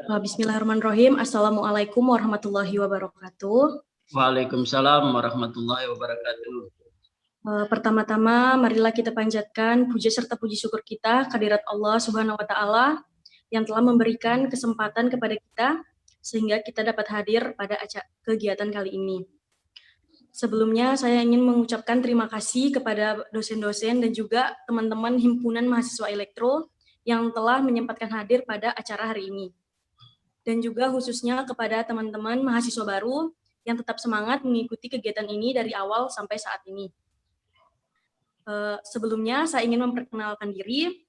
Bismillahirrahmanirrahim. Assalamualaikum warahmatullahi wabarakatuh. Waalaikumsalam warahmatullahi wabarakatuh. Pertama-tama, marilah kita panjatkan puja serta puji syukur kita kehadirat Allah Subhanahu wa Ta'ala yang telah memberikan kesempatan kepada kita sehingga kita dapat hadir pada kegiatan kali ini. Sebelumnya, saya ingin mengucapkan terima kasih kepada dosen-dosen dan juga teman-teman Himpunan Mahasiswa Elektro yang telah menyempatkan hadir pada acara hari ini. Dan juga khususnya kepada teman-teman mahasiswa baru yang tetap semangat mengikuti kegiatan ini dari awal sampai saat ini. Sebelumnya saya ingin memperkenalkan diri.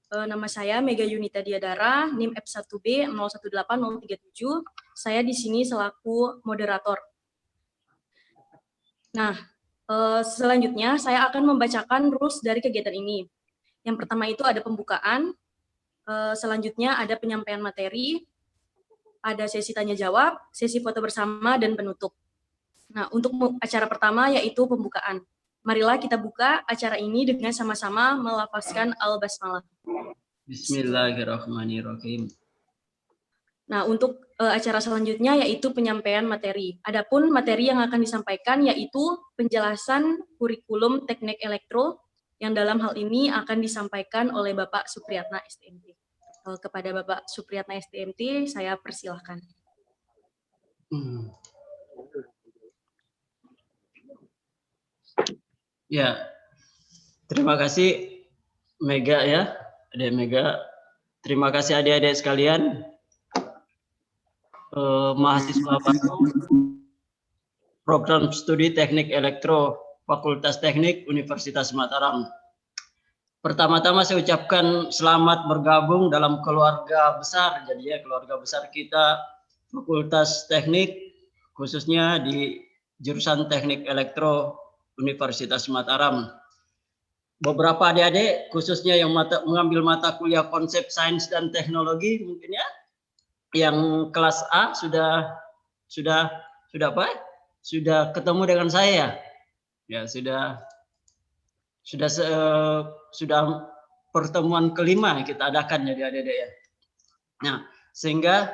Nama saya Mega Yunita Diadara, NIM F1B 018037. Saya di sini selaku moderator. Nah, selanjutnya saya akan membacakan rules dari kegiatan ini. Yang pertama itu ada pembukaan, selanjutnya ada penyampaian materi, ada sesi tanya jawab, sesi foto bersama, dan penutup. Nah, untuk acara pertama yaitu pembukaan. Marilah kita buka acara ini dengan sama-sama melafazkan Al-Basmalah. Bismillahirrahmanirrahim. Nah, untuk acara selanjutnya yaitu penyampaian materi. Adapun materi yang akan disampaikan yaitu penjelasan kurikulum teknik elektro yang dalam hal ini akan disampaikan oleh Bapak Supriyatna STMT. Kepada Bapak Supriyatna STMT, saya persilahkan. Ya, terima kasih Mega ya, Adik Mega. Terima kasih adik-adik sekalian, mahasiswa baru program studi teknik elektro Fakultas Teknik Universitas Mataram. Pertama-tama saya ucapkan selamat bergabung dalam keluarga besar. Jadi ya, keluarga besar kita Fakultas Teknik, khususnya di jurusan Teknik Elektro Universitas Mataram. Beberapa adik-adik khususnya yang mengambil mata kuliah konsep sains dan teknologi mungkin ya, yang kelas A sudah apa? Sudah ketemu dengan saya. Ya, sudah pertemuan kelima kita adakan jadi adik-adik ya. Nah, sehingga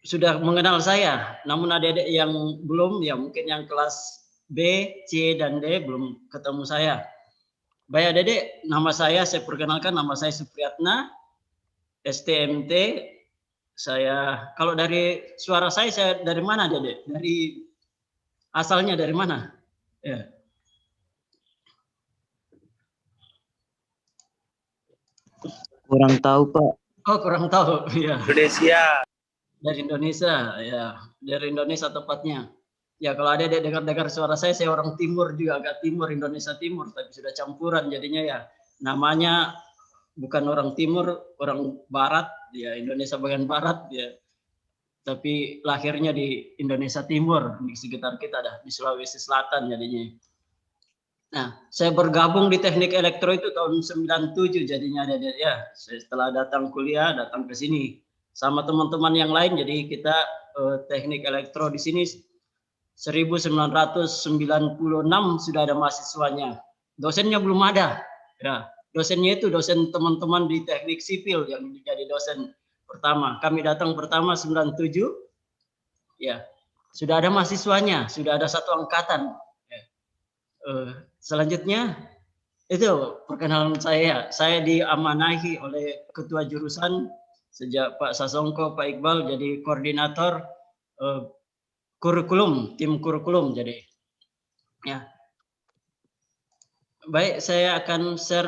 sudah mengenal saya. Namun adik-adik yang belum, ya mungkin yang kelas B, C, dan D belum ketemu saya. Baik adik-adik, nama saya perkenalkan, nama saya Supriyatna, STMT. Saya, kalau dari suara saya dari mana adik-adik? Dari asalnya dari mana? Ya. Kurang tahu, Pak. Oh, kurang tahu. Ya. Indonesia. Dari Indonesia, ya. Dari Indonesia tepatnya. Ya, kalau ada dengar suara saya orang timur juga, agak timur, Indonesia Timur, tapi sudah campuran jadinya ya. Namanya bukan orang timur, orang barat, ya Indonesia bagian barat, ya. Tapi lahirnya di Indonesia Timur, di sekitar kita dah, di Sulawesi Selatan jadinya. Nah, saya bergabung di teknik elektro itu tahun 97 jadinya ya. Setelah datang kuliah, datang ke sini sama teman-teman yang lain, jadi kita teknik elektro di sini 1996 sudah ada mahasiswanya. Dosennya belum ada. Ya, dosennya itu dosen teman-teman di teknik sipil yang menjadi dosen pertama. Kami datang pertama 97. Ya, sudah ada mahasiswanya, sudah ada satu angkatan. Ya. Selanjutnya itu perkenalan saya. Saya diamanahi oleh ketua jurusan sejak Pak Sasongko, Pak Iqbal jadi koordinator kurikulum, tim kurikulum jadi. Ya. Baik, saya akan share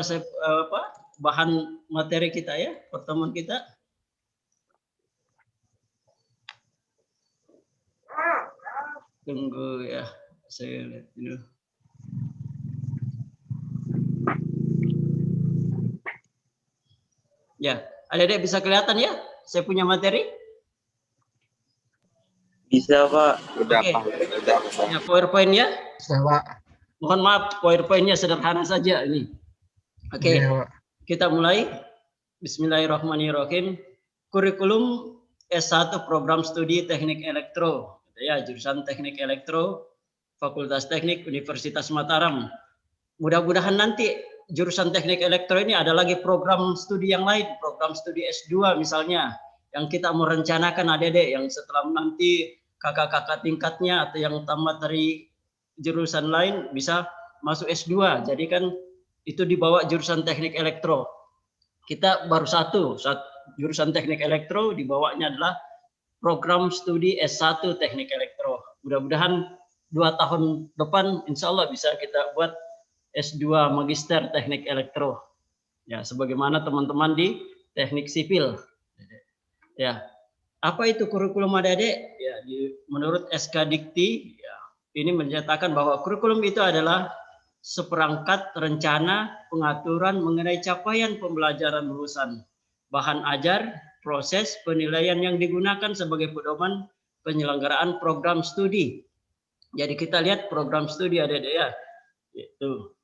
bahan materi kita ya, pertemuan kita. Tunggu ya, saya lihat dulu. Ya, adik-adik bisa kelihatan ya, saya punya materi? Bisa, Pak. Udah, okay. Ya, PowerPoint ya? Bisa, Pak. Mohon maaf, PowerPoint-nya sederhana saja ini. Oke, kita mulai. Bismillahirrahmanirrahim. Kurikulum S1 Program Studi Teknik Elektro. Ya, jurusan Teknik Elektro, Fakultas Teknik Universitas Mataram. Mudah-mudahan nanti jurusan Teknik Elektro ini ada lagi program studi yang lain, program studi S2 misalnya. yang kita mau rencanakan adik-adik yang setelah nanti kakak-kakak tingkatnya atau yang tamat dari jurusan lain bisa masuk S2. Jadi kan itu dibawa jurusan teknik elektro. Kita baru satu jurusan teknik elektro, dibawanya adalah program studi S1 teknik elektro. Mudah-mudahan 2 tahun depan insya Allah bisa kita buat S2 magister teknik elektro. Ya, sebagaimana teman-teman di teknik sipil. Ya, apa itu kurikulum adik-adik? Ya, menurut SK Dikti, ya, ini menyatakan bahwa kurikulum itu adalah seperangkat rencana pengaturan mengenai capaian pembelajaran lulusan, bahan ajar, proses penilaian yang digunakan sebagai pedoman penyelenggaraan program studi. Jadi kita lihat program studi adik-adik ya, itu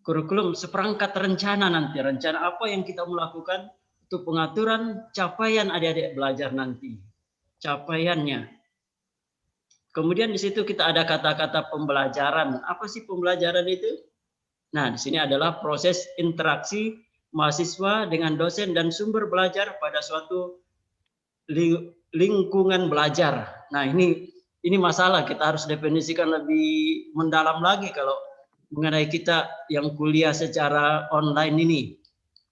kurikulum seperangkat rencana nanti, rencana apa yang kita mau lakukan untuk pengaturan capaian adik-adik belajar nanti, capaiannya. Kemudian di situ kita ada kata-kata pembelajaran. Apa sih pembelajaran itu? Nah, di sini adalah proses interaksi mahasiswa dengan dosen dan sumber belajar pada suatu lingkungan belajar. Nah, ini masalah, kita harus definisikan lebih mendalam lagi kalau mengenai kita yang kuliah secara online ini,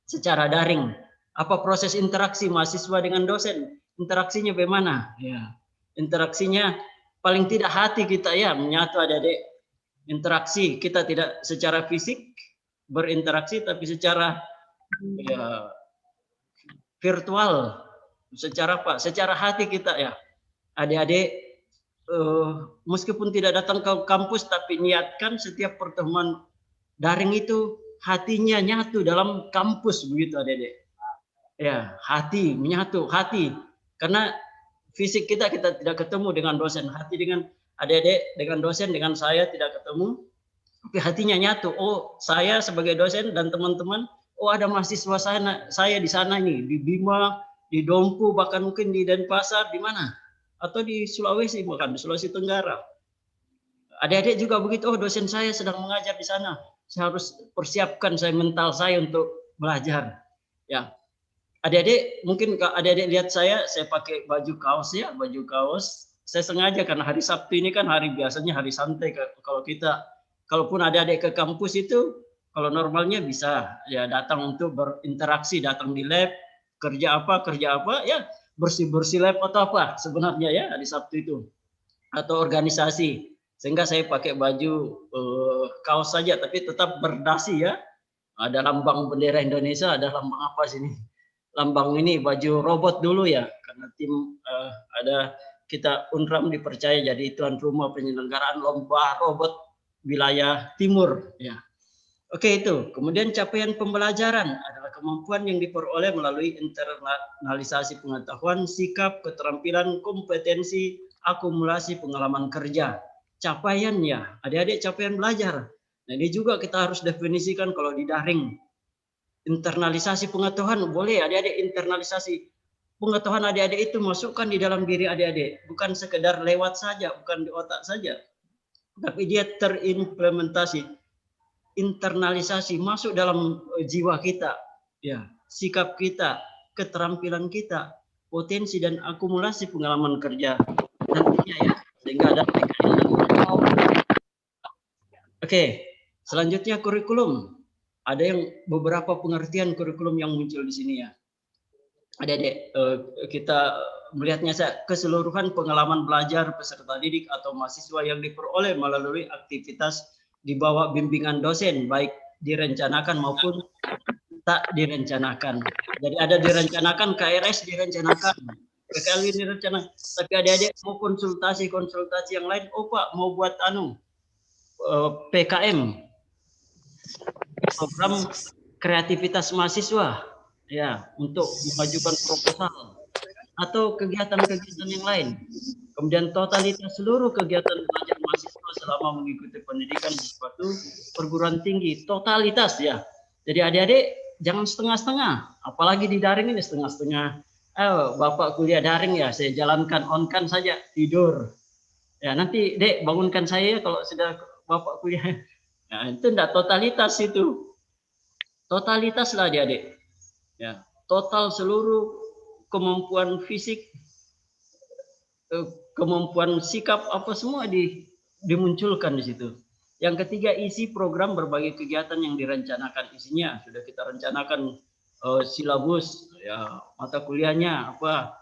secara daring. Apa proses interaksi mahasiswa dengan dosen? Interaksinya bagaimana? Ya, interaksinya paling tidak hati kita ya menyatu adik-adik. Interaksi kita tidak secara fisik berinteraksi, tapi secara ya, virtual. Secara apa? Secara hati kita ya. Adik-adik meskipun tidak datang ke kampus, tapi niatkan setiap pertemuan daring itu hatinya nyatu dalam kampus begitu adik-adik. Ya, hati menyatu, hati. Karena fisik kita tidak ketemu dengan dosen, hati dengan adik-adik, dengan dosen, dengan saya tidak ketemu, tapi hatinya nyatu. Oh, saya sebagai dosen dan teman-teman, oh ada mahasiswa saya di sana nih, di Bima, di Dompu, bahkan mungkin di Denpasar, di mana? Atau di Sulawesi, bahkan di Sulawesi Tenggara. Adik-adik juga begitu, oh dosen saya sedang mengajar di sana, saya harus persiapkan mental saya untuk belajar. Ya, adik-adik mungkin adik-adik lihat saya pakai baju kaos ya, baju kaos. Saya sengaja karena hari Sabtu ini kan hari biasanya hari santai. Kalau kita, kalaupun adik-adik ke kampus itu, kalau normalnya bisa ya datang untuk berinteraksi, datang di lab, kerja apa ya bersih-bersih lab atau apa sebenarnya ya hari Sabtu itu, atau organisasi. Sehingga saya pakai baju kaos saja, tapi tetap berdasi ya. Ada lambang bendera Indonesia, ada lambang apa sini? Lambang ini baju robot dulu ya, karena tim ada kita UNRAM dipercaya jadi tuan rumah penyelenggaraan lomba robot wilayah timur ya. Oke, itu. Kemudian capaian pembelajaran adalah kemampuan yang diperoleh melalui internalisasi pengetahuan, sikap, keterampilan, kompetensi, akumulasi pengalaman kerja. Capaiannya, adik-adik capaian belajar. Nah, ini juga kita harus definisikan kalau di daring. Internalisasi pengetahuan boleh adik-adik, internalisasi pengetahuan adik-adik itu masukkan di dalam diri adik-adik, bukan sekedar lewat saja, bukan di otak saja, tapi dia terimplementasi, internalisasi, masuk dalam jiwa kita ya, sikap kita, keterampilan kita, potensi dan akumulasi pengalaman kerja nantinya ya, sehingga ada Oke, selanjutnya kurikulum. Ada yang beberapa pengertian kurikulum yang muncul di sini ya. Adik-adik, kita melihatnya keseluruhan pengalaman belajar peserta didik atau mahasiswa yang diperoleh melalui aktivitas di bawah bimbingan dosen, baik direncanakan maupun tak direncanakan. Jadi ada direncanakan, KRS direncanakan, PKL direncanakan, tapi adik-adik mau konsultasi yang lain, oh Pak mau buat PKM, program kreativitas mahasiswa ya, untuk mengajukan proposal atau kegiatan-kegiatan yang lain. Kemudian totalitas seluruh kegiatan belajar mahasiswa selama mengikuti pendidikan di suatu perguruan tinggi, totalitas ya. Jadi adik-adik jangan setengah-setengah, apalagi di daring ini setengah-setengah. Bapak kuliah daring ya, saya jalankan on-kan saja, tidur. Ya nanti Dek bangunkan saya kalau sudah Bapak kuliah. Nah, itu enggak totalitas itu. Totalitas lah adik-adik. Ya, total seluruh kemampuan fisik, kemampuan sikap, apa semua dimunculkan di situ. Yang ketiga, isi program berbagai kegiatan yang direncanakan. Isinya sudah kita rencanakan, silabus, ya, mata kuliahnya apa,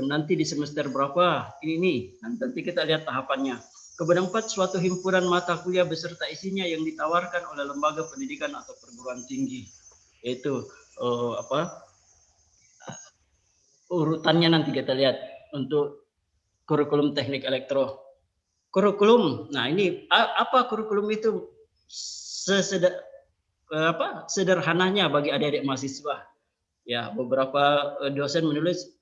nanti di semester berapa ini. Nanti kita lihat tahapannya. Kemudian 4, suatu himpunan mata kuliah beserta isinya yang ditawarkan oleh lembaga pendidikan atau perguruan tinggi. Yaitu urutannya nanti kita lihat untuk kurikulum teknik elektro. Kurikulum, nah ini apa kurikulum itu? Sederhananya bagi adik-adik mahasiswa. Ya, beberapa dosen menulis,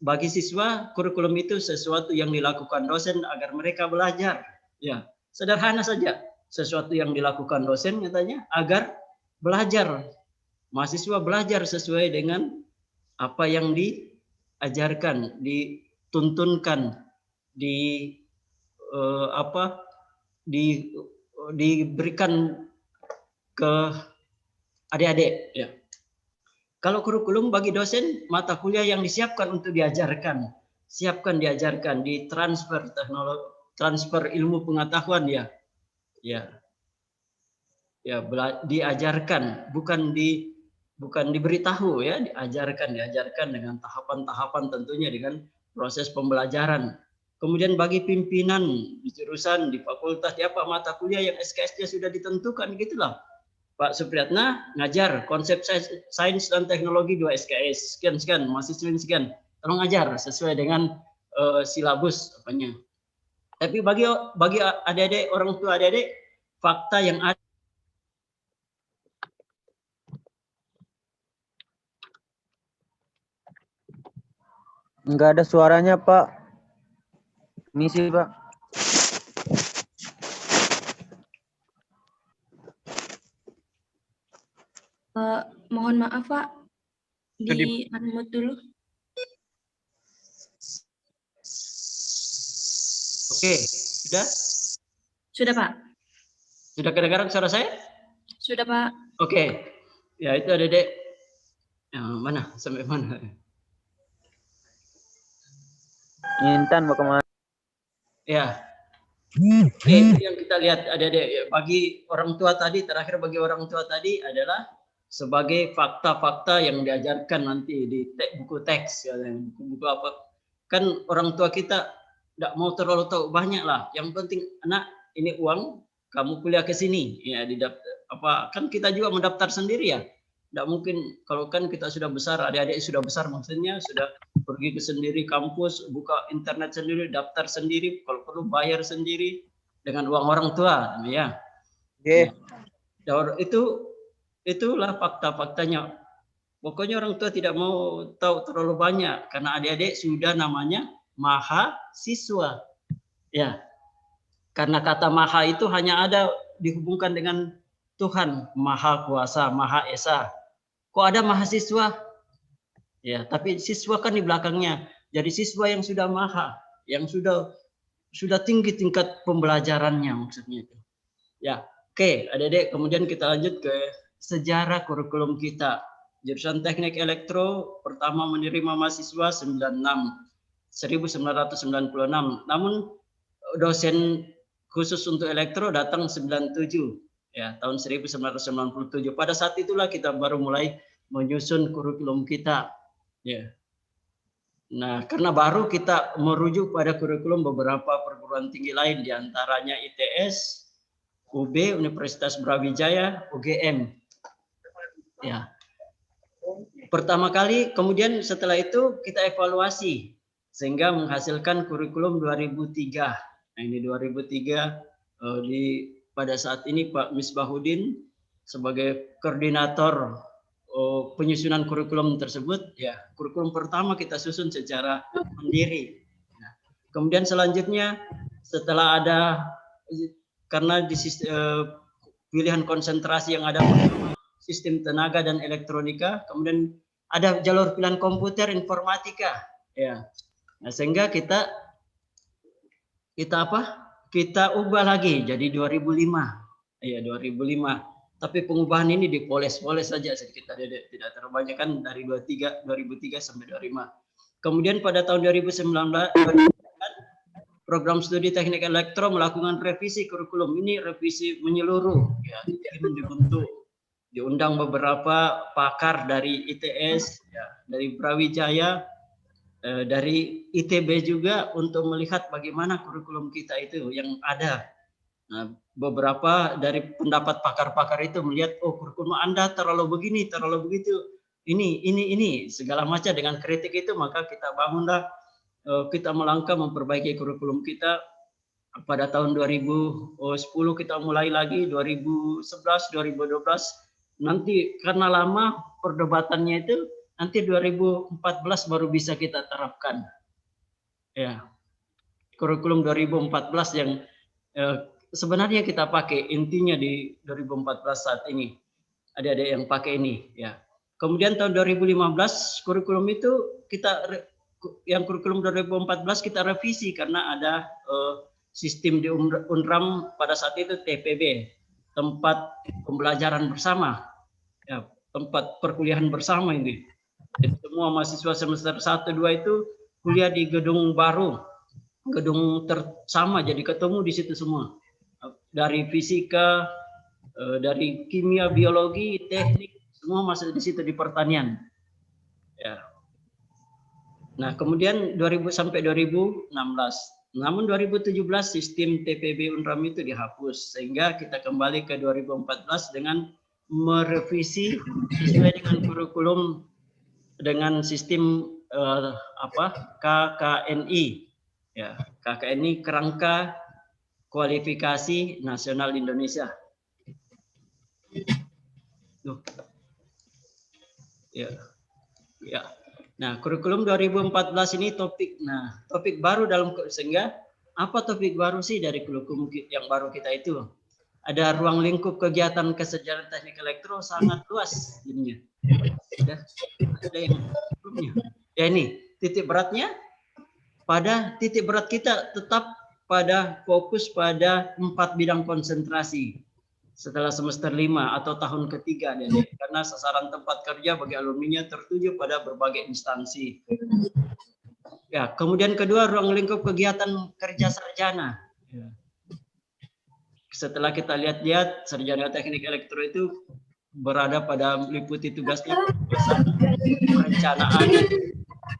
bagi siswa kurikulum itu sesuatu yang dilakukan dosen agar mereka belajar. Ya, sederhana saja. Sesuatu yang dilakukan dosen katanya agar belajar. Mahasiswa belajar sesuai dengan apa yang diajarkan, dituntunkan, diberikan ke adik-adik. Ya. Kalau kurikulum bagi dosen, mata kuliah yang disiapkan untuk diajarkan, diajarkan, ditransfer teknologi, transfer ilmu pengetahuan diajarkan, bukan diberitahu ya, diajarkan dengan tahapan-tahapan, tentunya dengan proses pembelajaran. Kemudian bagi pimpinan di jurusan, di fakultas, di apa mata kuliah yang SKS-nya sudah ditentukan gitulah. Pak Supriyatna ngajar konsep sains dan teknologi 2 SKS, sekian, mahasiswa sekian. Tolong ajar sesuai dengan silabus apanya. Tapi bagi adik-adik, orang tua adik-adik, fakta yang ada Enggak ada suaranya, Pak. Misi, Pak. Mohon maaf Pak, di unmute dulu. Oke, sudah? Sudah Pak. Sudah kedengaran suara saya? Sudah Pak. Oke, ya itu adik-adik. Mana? Sampai mana? Intan mau kemana? Ya. Oke, itu yang kita lihat adik-adik. Bagi orang tua tadi, terakhir bagi orang tua tadi adalah sebagai fakta-fakta yang diajarkan nanti di buku teks, ya, buku apa. Kan orang tua kita tidak mau terlalu tahu banyak lah. Yang penting anak ini uang, kamu kuliah ke sini, ya kan kita juga mendaftar sendiri ya. Tidak mungkin kalau kan kita sudah besar, adik-adik sudah besar maksudnya sudah pergi ke sendiri kampus, buka internet sendiri, daftar sendiri, kalau perlu bayar sendiri dengan uang orang tua, ya. Oke. Ya. Itulah fakta-faktanya. Pokoknya orang tua tidak mau tahu terlalu banyak karena adik-adik sudah namanya mahasiswa. Ya. Karena kata maha itu hanya ada dihubungkan dengan Tuhan, Maha Kuasa, Maha Esa. Kok ada mahasiswa? Ya, tapi siswa kan di belakangnya. Jadi siswa yang sudah maha, yang sudah tinggi tingkat pembelajarannya maksudnya itu. Ya, oke, adik-adik, kemudian kita lanjut ke sejarah kurikulum kita. Jurusan Teknik Elektro pertama menerima mahasiswa 1996. Namun dosen khusus untuk elektro datang 97. Ya, tahun 1997. Pada saat itulah kita baru mulai menyusun kurikulum kita. Ya. Nah, karena baru kita merujuk pada kurikulum beberapa perguruan tinggi lain, diantaranya ITS, UB, Universitas Brawijaya, UGM. Ya. Pertama kali, kemudian setelah itu kita evaluasi sehingga menghasilkan kurikulum 2003. Nah, ini 2003 pada saat ini Pak Misbahuddin sebagai koordinator penyusunan kurikulum tersebut. Ya, kurikulum pertama kita susun secara mandiri. Nah, kemudian selanjutnya setelah ada karena di pilihan konsentrasi yang ada sistem tenaga dan elektronika, kemudian ada jalur pilihan komputer informatika, ya. Nah, sehingga kita ubah lagi jadi 2005, ya 2005. Tapi pengubahan ini dipoles-poles saja sedikit, tidak terlalu banyak kan dari 2003 sampai 2005. Kemudian pada tahun 2019 program studi teknik elektro melakukan revisi kurikulum. Ini revisi menyeluruh, ya, tim dibentuk, diundang beberapa pakar dari ITS, ya, dari Brawijaya, dari ITB juga untuk melihat bagaimana kurikulum kita itu yang ada. Nah, beberapa dari pendapat pakar-pakar itu melihat, oh kurikulum Anda terlalu begini, terlalu begitu, ini, segala macam. Dengan kritik itu maka kita bangunlah, kita melangkah memperbaiki kurikulum kita. Pada tahun 2010 kita mulai lagi, 2011, 2012, nanti karena lama perdebatannya itu, nanti 2014 baru bisa kita terapkan. Ya, kurikulum 2014 yang sebenarnya kita pakai, intinya di 2014 saat ini. Adik-adik yang pakai ini, ya. Kemudian tahun 2015 kurikulum itu yang kurikulum 2014 kita revisi karena ada sistem di UNRAM pada saat itu TPB, tempat pembelajaran bersama, ya, tempat perkuliahan bersama ini. Jadi semua mahasiswa semester 1, 2 itu kuliah di gedung baru, gedung sama, jadi ketemu di situ semua. Dari fisika, dari kimia, biologi, teknik, semua masuk di situ, di pertanian. Ya. Nah, kemudian 2000 sampai 2016. Namun 2017 sistem TPB UNRAM itu dihapus, sehingga kita kembali ke 2014 dengan merevisi sesuai dengan kurikulum dengan sistem KKNI, ya, KKNI, Kerangka Kualifikasi Nasional Indonesia. Ya. Nah, kurikulum 2014 ini topik baru dalam, sehingga apa topik baru sih dari kurikulum yang baru kita itu? Ada ruang lingkup kegiatan kesejahteraan teknik elektro sangat luas jadinya. Ada yang sebelumnya. Ya, ini titik beratnya, titik berat kita tetap pada fokus pada 4 bidang konsentrasi setelah semester 5 atau tahun ketiga, karena sasaran tempat kerja bagi alumninya tertuju pada berbagai instansi. Ya, kemudian kedua, ruang lingkup kegiatan kerja sarjana. Ya. Setelah kita lihat-lihat, sarjana teknik elektro itu berada pada meliputi tugasnya perencanaan,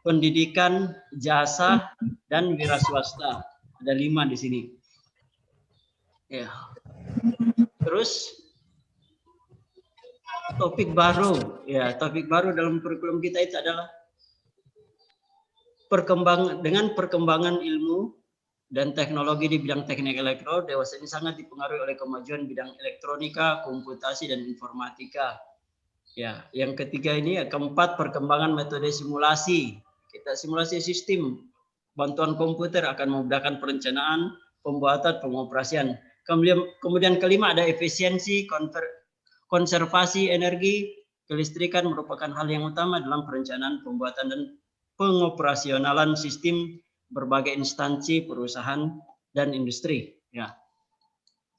pendidikan, jasa, dan wira swasta. Ada 5 di sini. Ya. Terus topik baru dalam kurikulum kita itu adalah perkembangan ilmu dan teknologi di bidang teknik elektro. Dewasa ini sangat dipengaruhi oleh kemajuan bidang elektronika, komputasi, dan informatika. Ya, yang ketiga ini, keempat, perkembangan metode simulasi. Kita simulasi sistem, bantuan komputer akan memudahkan perencanaan, pembuatan, pengoperasian. Kemudian kelima, ada efisiensi, konservasi energi. Kelistrikan merupakan hal yang utama dalam perencanaan, pembuatan, dan pengoperasionalan sistem berbagai instansi, perusahaan, dan industri. Ya.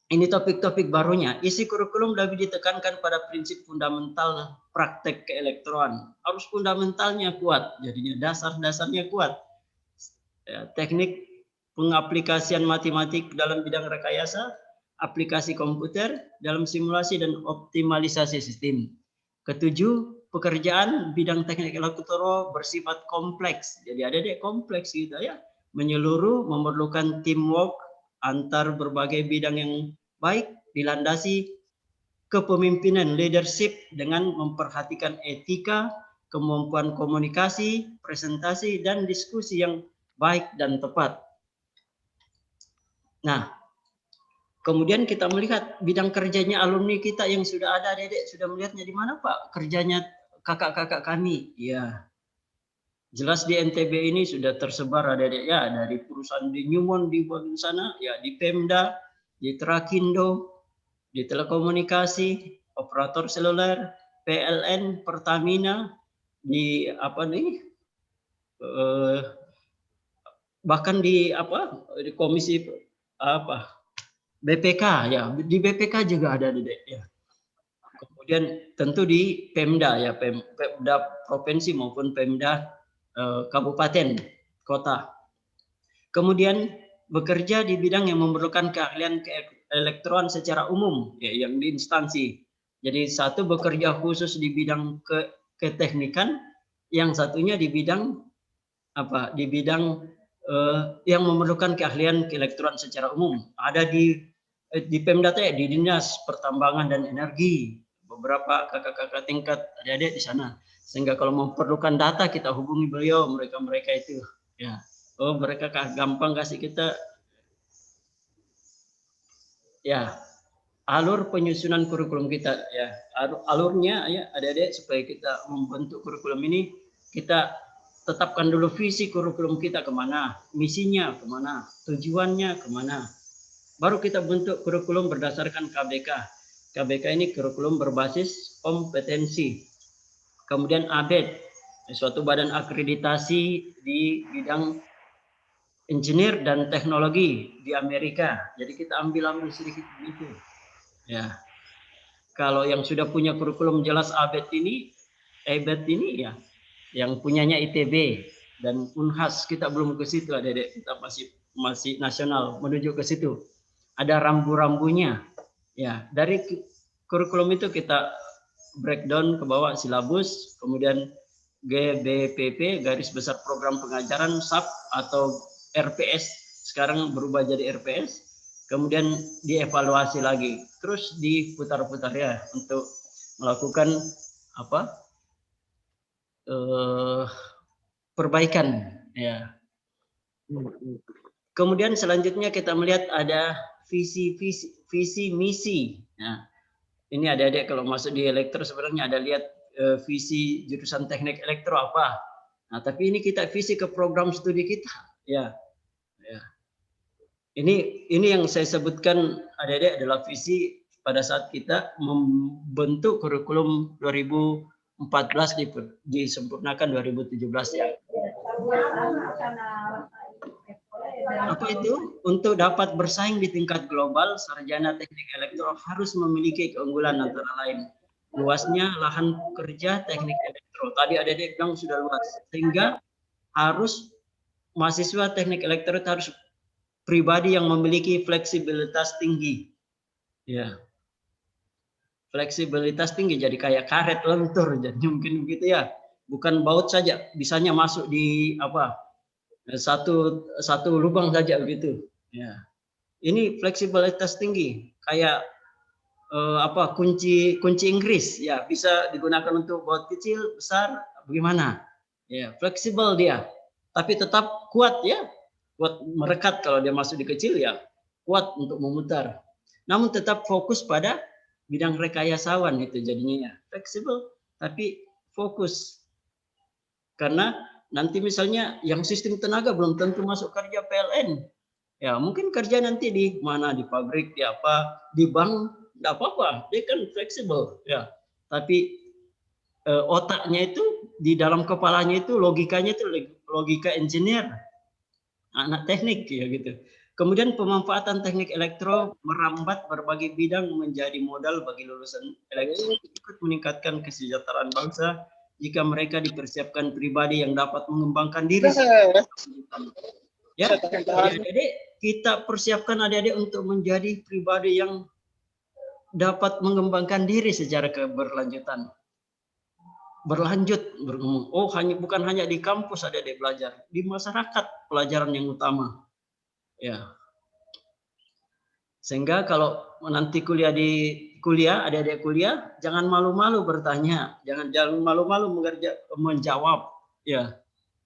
Ini topik-topik barunya. Isi kurikulum lebih ditekankan pada prinsip fundamental praktek keelektroan. Harus fundamentalnya kuat, jadinya dasar-dasarnya kuat. Ya, teknik pengaplikasian matematik dalam bidang rekayasa, aplikasi komputer dalam simulasi dan optimalisasi sistem. Ketujuh, pekerjaan bidang teknik elektro bersifat kompleks. Jadi ada kompleks gitu ya, menyeluruh, memerlukan teamwork antar berbagai bidang yang baik, dilandasi kepemimpinan leadership dengan memperhatikan etika, kemampuan komunikasi, presentasi, dan diskusi yang baik dan tepat. Nah, kemudian kita melihat bidang kerjanya alumni kita yang sudah ada, Dedek sudah melihatnya di mana, Pak? Kerjanya kakak-kakak kami. Ya, jelas di NTB ini sudah tersebar, Dedek, ya, dari perusahaan di Newmont di bagian sana, ya, di Pemda, di Trakindo, di telekomunikasi, operator seluler, PLN, Pertamina, di bahkan di komisi BPK, ya, di BPK juga ada, Dedek, ya. Kemudian tentu di Pemda, ya, Pemda provinsi maupun Pemda kabupaten, kota. Kemudian bekerja di bidang yang memerlukan keahlian keelektroan secara umum, ya, yang di instansi. Jadi satu bekerja khusus di bidang keteknikan, yang satunya di bidang apa? Di bidang yang memerlukan keahlian keelektroan secara umum. Ada di Pemda ya, di Dinas Pertambangan dan Energi, beberapa kakak-kakak tingkat adik-adik di sana. Sehingga kalau memerlukan data kita hubungi beliau, mereka itu, ya. Oh, mereka gampang kasih kita, ya, alur penyusunan kurikulum kita, ya, alurnya, ya, adik-adik, supaya kita membentuk kurikulum ini, kita tetapkan dulu visi kurikulum kita kemana, misinya kemana, tujuannya kemana. Baru kita bentuk kurikulum berdasarkan KBK. KBK ini kurikulum berbasis kompetensi. Kemudian ABET, suatu badan akreditasi di bidang engineer dan teknologi di Amerika. Jadi kita ambil sedikit begitu. Ya. Kalau yang sudah punya kurikulum jelas ABET ini ya, yang punyanya ITB dan Unhas, kita belum ke situ, adik-adik. Kita masih nasional menuju ke situ. Ada rambu-rambunya. Ya, dari kurikulum itu kita breakdown ke bawah silabus, kemudian GBPP, garis besar program pengajaran, SAP atau RPS, sekarang berubah jadi RPS, kemudian dievaluasi lagi, terus diputar-putar ya untuk melakukan apa? Perbaikan, ya. Kemudian selanjutnya kita melihat ada visi misi. Nah, ini adik-adik kalau masuk di elektro sebenarnya ada lihat visi jurusan teknik elektro apa. Nah, tapi ini kita visi ke program studi kita, ya. Ya. Ini yang saya sebutkan adik-adik adalah visi pada saat kita membentuk kurikulum 2014 disempurnakan 2017 ya. Apa itu? Untuk dapat bersaing di tingkat global, sarjana teknik elektro harus memiliki keunggulan antara lain luasnya lahan kerja teknik elektro. Tadi adik-adik bilang sudah luas, sehingga harus mahasiswa teknik elektro harus pribadi yang memiliki fleksibilitas tinggi. Ya. Fleksibilitas tinggi, jadi kayak karet lentur, jadi mungkin begitu ya. Bukan baut saja, bisanya masuk di apa? Satu lubang saja begitu. Ya. Ini fleksibilitas tinggi, kayak kunci Inggris, ya, bisa digunakan untuk baut kecil, besar, bagaimana? Ya, fleksibel dia, tapi tetap kuat ya. Kuat merekat kalau dia masuk di kecil ya, kuat untuk memutar. Namun tetap fokus pada bidang rekayasawan itu jadinya ya. Fleksibel tapi fokus. Karena nanti misalnya yang sistem tenaga belum tentu masuk kerja PLN. Ya, mungkin kerja nanti di mana, di pabrik, di apa, di bank, enggak apa-apa. Dia kan fleksibel ya. Tapi otaknya itu di dalam kepalanya itu logikanya itu logika engineer. Anak teknik ya gitu. Kemudian pemanfaatan teknik elektro merambat berbagai bidang menjadi modal bagi lulusan elektro ikut meningkatkan kesejahteraan bangsa jika mereka dipersiapkan pribadi yang dapat mengembangkan diri. Ya, adik-adik, kita persiapkan adik-adik untuk menjadi pribadi yang dapat mengembangkan diri secara keberlanjutan. Berlanjut berumur. Oh, bukan hanya di kampus adik-adik belajar, di masyarakat pelajaran yang utama. Ya. Sehingga kalau nanti adik-adik kuliah, jangan malu-malu bertanya, jangan malu-malu menjawab, ya.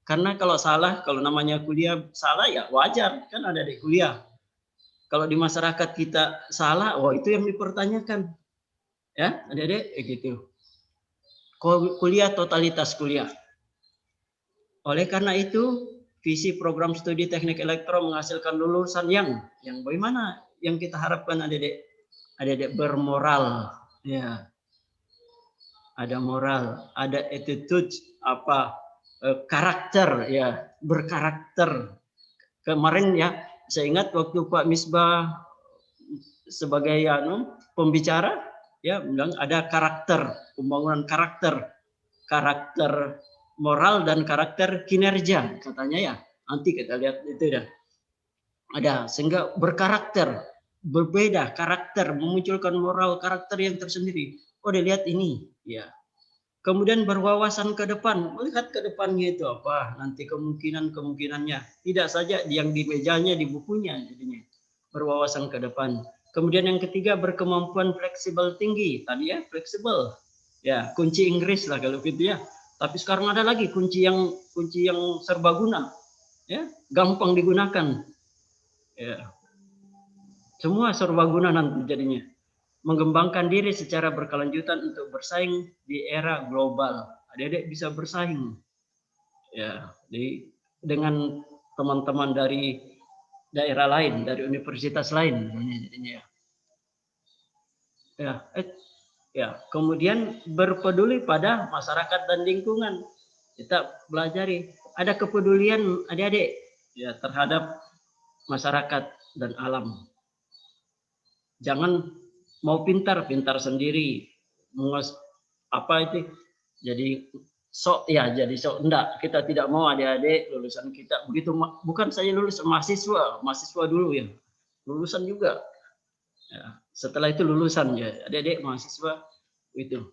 Karena kalau salah, kalau namanya kuliah salah ya wajar, kan adik-adik kuliah. Kalau di masyarakat kita salah, itu yang dipertanyakan. Ya, adik-adik gitu. Kuliah totalitas kuliah. Oleh karena itu, visi program studi teknik elektro menghasilkan lulusan yang bagaimana yang kita harapkan adik-adik bermoral, ya. Ada moral, ada attitude, karakter, ya, berkarakter. Kemarin ya, saya ingat waktu Pak Misbah sebagai pembicara, ya, bilang ada karakter, pembangunan karakter moral dan karakter kinerja katanya ya. Nanti kita lihat itu dah. Ada sehingga berkarakter, berbeda karakter, memunculkan moral karakter yang tersendiri. Oh, dilihat ini, ya. Kemudian berwawasan ke depan, melihat ke depannya itu apa, nanti kemungkinannya. Tidak saja yang di mejanya, di bukunya jadinya. Berwawasan ke depan. Kemudian yang ketiga berkemampuan fleksibel tinggi. Tadi ya fleksibel. Ya, kunci Inggris lah kalau gitu ya. Tapi sekarang ada lagi kunci yang serbaguna. Ya, gampang digunakan. Ya. Semua serbaguna nanti jadinya. Mengembangkan diri secara berkelanjutan untuk bersaing di era global. Adik-adik bisa bersaing ya dengan teman-teman dari daerah lain, dari universitas lain. Ya, kemudian berpeduli pada masyarakat dan lingkungan. Kita pelajari ada kepedulian adik-adik ya terhadap masyarakat dan alam. Jangan mau pintar sendiri, apa itu? Jadi sok enggak. Kita tidak mau adik-adik lulusan kita begitu, bukan saya lulus mahasiswa dulu ya, lulusan juga. Ya, setelah itu lulusan ya, adik-adik mahasiswa itu.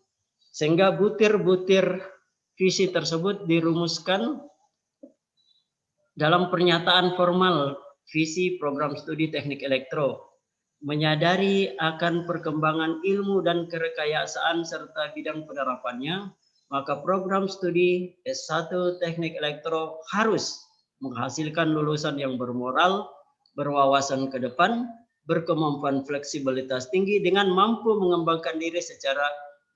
Sehingga butir-butir visi tersebut dirumuskan dalam pernyataan formal visi program studi teknik elektro. Menyadari akan perkembangan ilmu dan kerekayasaan serta bidang penerapannya, maka program studi S1 Teknik Elektro harus menghasilkan lulusan yang bermoral, berwawasan ke depan, berkemampuan fleksibilitas tinggi dengan mampu mengembangkan diri secara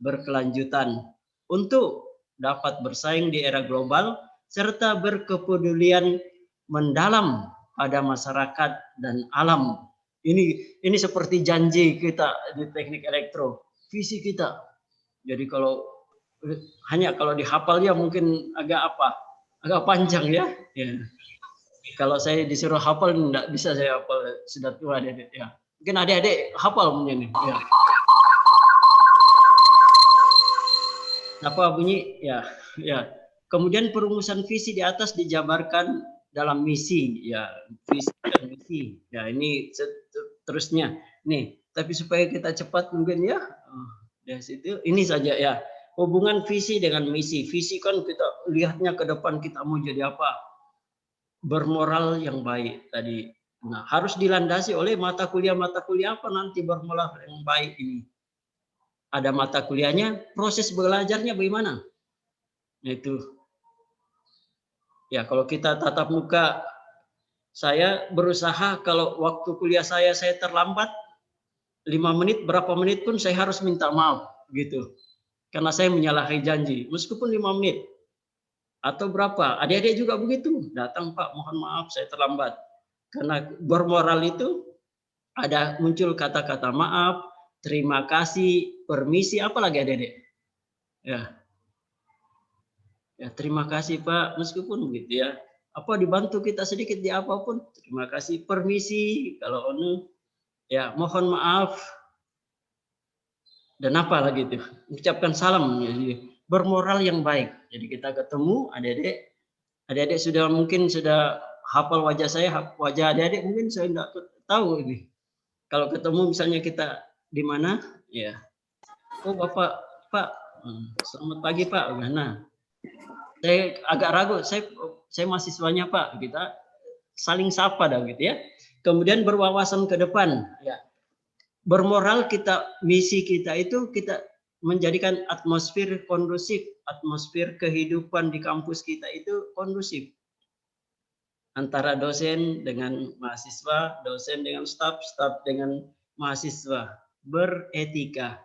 berkelanjutan untuk dapat bersaing di era global serta berkepedulian mendalam pada masyarakat dan alam. Ini seperti janji kita di teknik elektro, visi kita. Jadi kalau dihafalnya mungkin agak panjang ya. Kalau saya disuruh hafal enggak bisa saya hafal, sudah tua adik-adik ya. Mungkin adik-adik hafal mungkin ya. Apa bunyi? Ya. Kemudian perumusan visi di atas dijabarkan dalam misi ya, visi dan misi. Ya, ini terusnya. Nih, tapi supaya kita cepat mungkin ya. Dari situ ini saja ya. Hubungan visi dengan misi. Visi kan kita lihatnya ke depan kita mau jadi apa. Bermoral yang baik tadi. Nah, harus dilandasi oleh mata kuliah apa nanti bermoral yang baik ini. Ada mata kuliahnya, proses belajarnya bagaimana? Itu. Ya, kalau kita tatap muka, saya berusaha kalau waktu kuliah saya terlambat 5 menit, berapa menit pun saya harus minta maaf gitu. Karena saya menyalahi janji, meskipun 5 menit. Atau berapa? Adik-adik juga begitu. Datang Pak, mohon maaf saya terlambat. Karena bermoral itu ada muncul kata-kata maaf, terima kasih, permisi, apalagi adik-adik. Ya, terima kasih Pak, meskipun begitu ya. Apa dibantu kita sedikit di apapun, terima kasih, permisi, kalau ya mohon maaf. Dan apa lagi itu? Ucapkan salam, jadi bermoral yang baik. Jadi kita ketemu adik-adik sudah hafal wajah saya, wajah adik-adik mungkin saya enggak tahu ini. Kalau ketemu misalnya kita di mana, ya. Oh Bapak, Pak, selamat pagi Pak. Nah, saya agak ragu, saya mahasiswanya Pak, kita saling sapa dah gitu ya. Kemudian berwawasan ke depan, ya. Bermoral misi kita itu kita menjadikan atmosfer kondusif, atmosfer kehidupan di kampus kita itu kondusif. Antara dosen dengan mahasiswa, dosen dengan staf, staf dengan mahasiswa, beretika,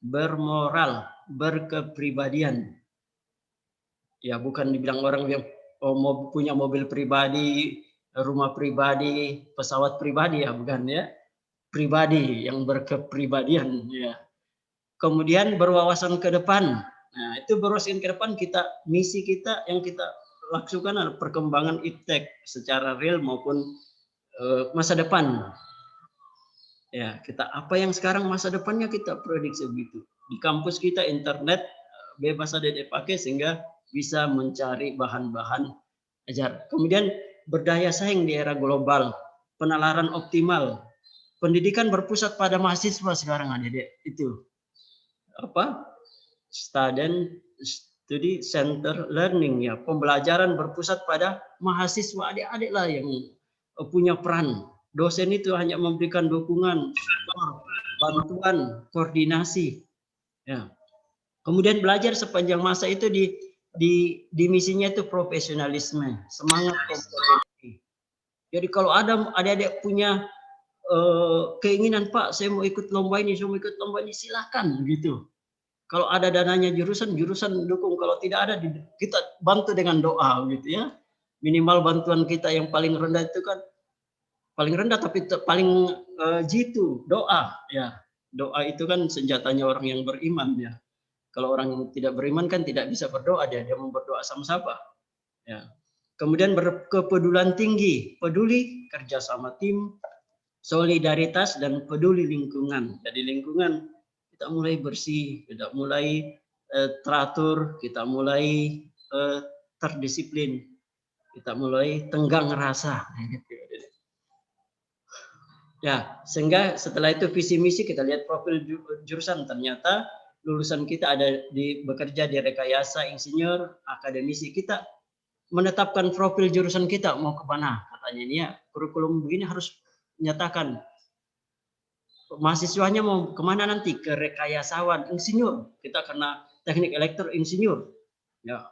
bermoral, berkepribadian. Ya, bukan dibilang orang yang punya mobil pribadi, rumah pribadi, pesawat pribadi ya, bukan ya. Pribadi yang berkepribadian ya. Kemudian berwawasan ke depan. Nah, itu berwawasan ke depan misi kita yang kita lakukan adalah perkembangan iptek secara real maupun masa depan. Ya, apa yang sekarang masa depannya kita prediksi begitu. Di kampus kita internet bebas adik-adik pakai sehingga bisa mencari bahan-bahan ajar. Kemudian berdaya saing di era global, penalaran optimal, pendidikan berpusat pada mahasiswa sekarang adik-adik itu apa? Study center learning ya, pembelajaran berpusat pada mahasiswa, adik-adik lah yang punya peran. Dosen itu hanya memberikan dukungan, bantuan, koordinasi. Ya. Kemudian belajar sepanjang masa itu di misinya itu profesionalisme, semangat kompetensi. Jadi kalau ada adik-adik punya keinginan, Pak, saya mau ikut lomba ini, silakan gitu. Kalau ada dananya jurusan dukung. Kalau tidak ada, kita bantu dengan doa gitu ya. Minimal bantuan kita yang paling rendah itu kan paling rendah tapi paling jitu doa ya. Doa itu kan senjatanya orang yang beriman ya. Kalau orang yang tidak beriman kan tidak bisa berdoa, dia mau berdoa sama siapa? Ya. Kemudian berkepedulian tinggi, peduli kerja sama tim, solidaritas dan peduli lingkungan. Jadi lingkungan kita mulai bersih, kita mulai teratur, kita mulai terdisiplin, kita mulai tenggang rasa. Ya, sehingga setelah itu visi misi kita lihat profil jurusan, ternyata lulusan kita ada bekerja di rekayasa, insinyur, akademisi. Kita menetapkan profil jurusan kita mau ke mana, katanya ini ya kurikulum begini harus menyatakan mahasiswanya mau kemana nanti, ke rekayasawan, insinyur, kita kena teknik elektro, insinyur, ya,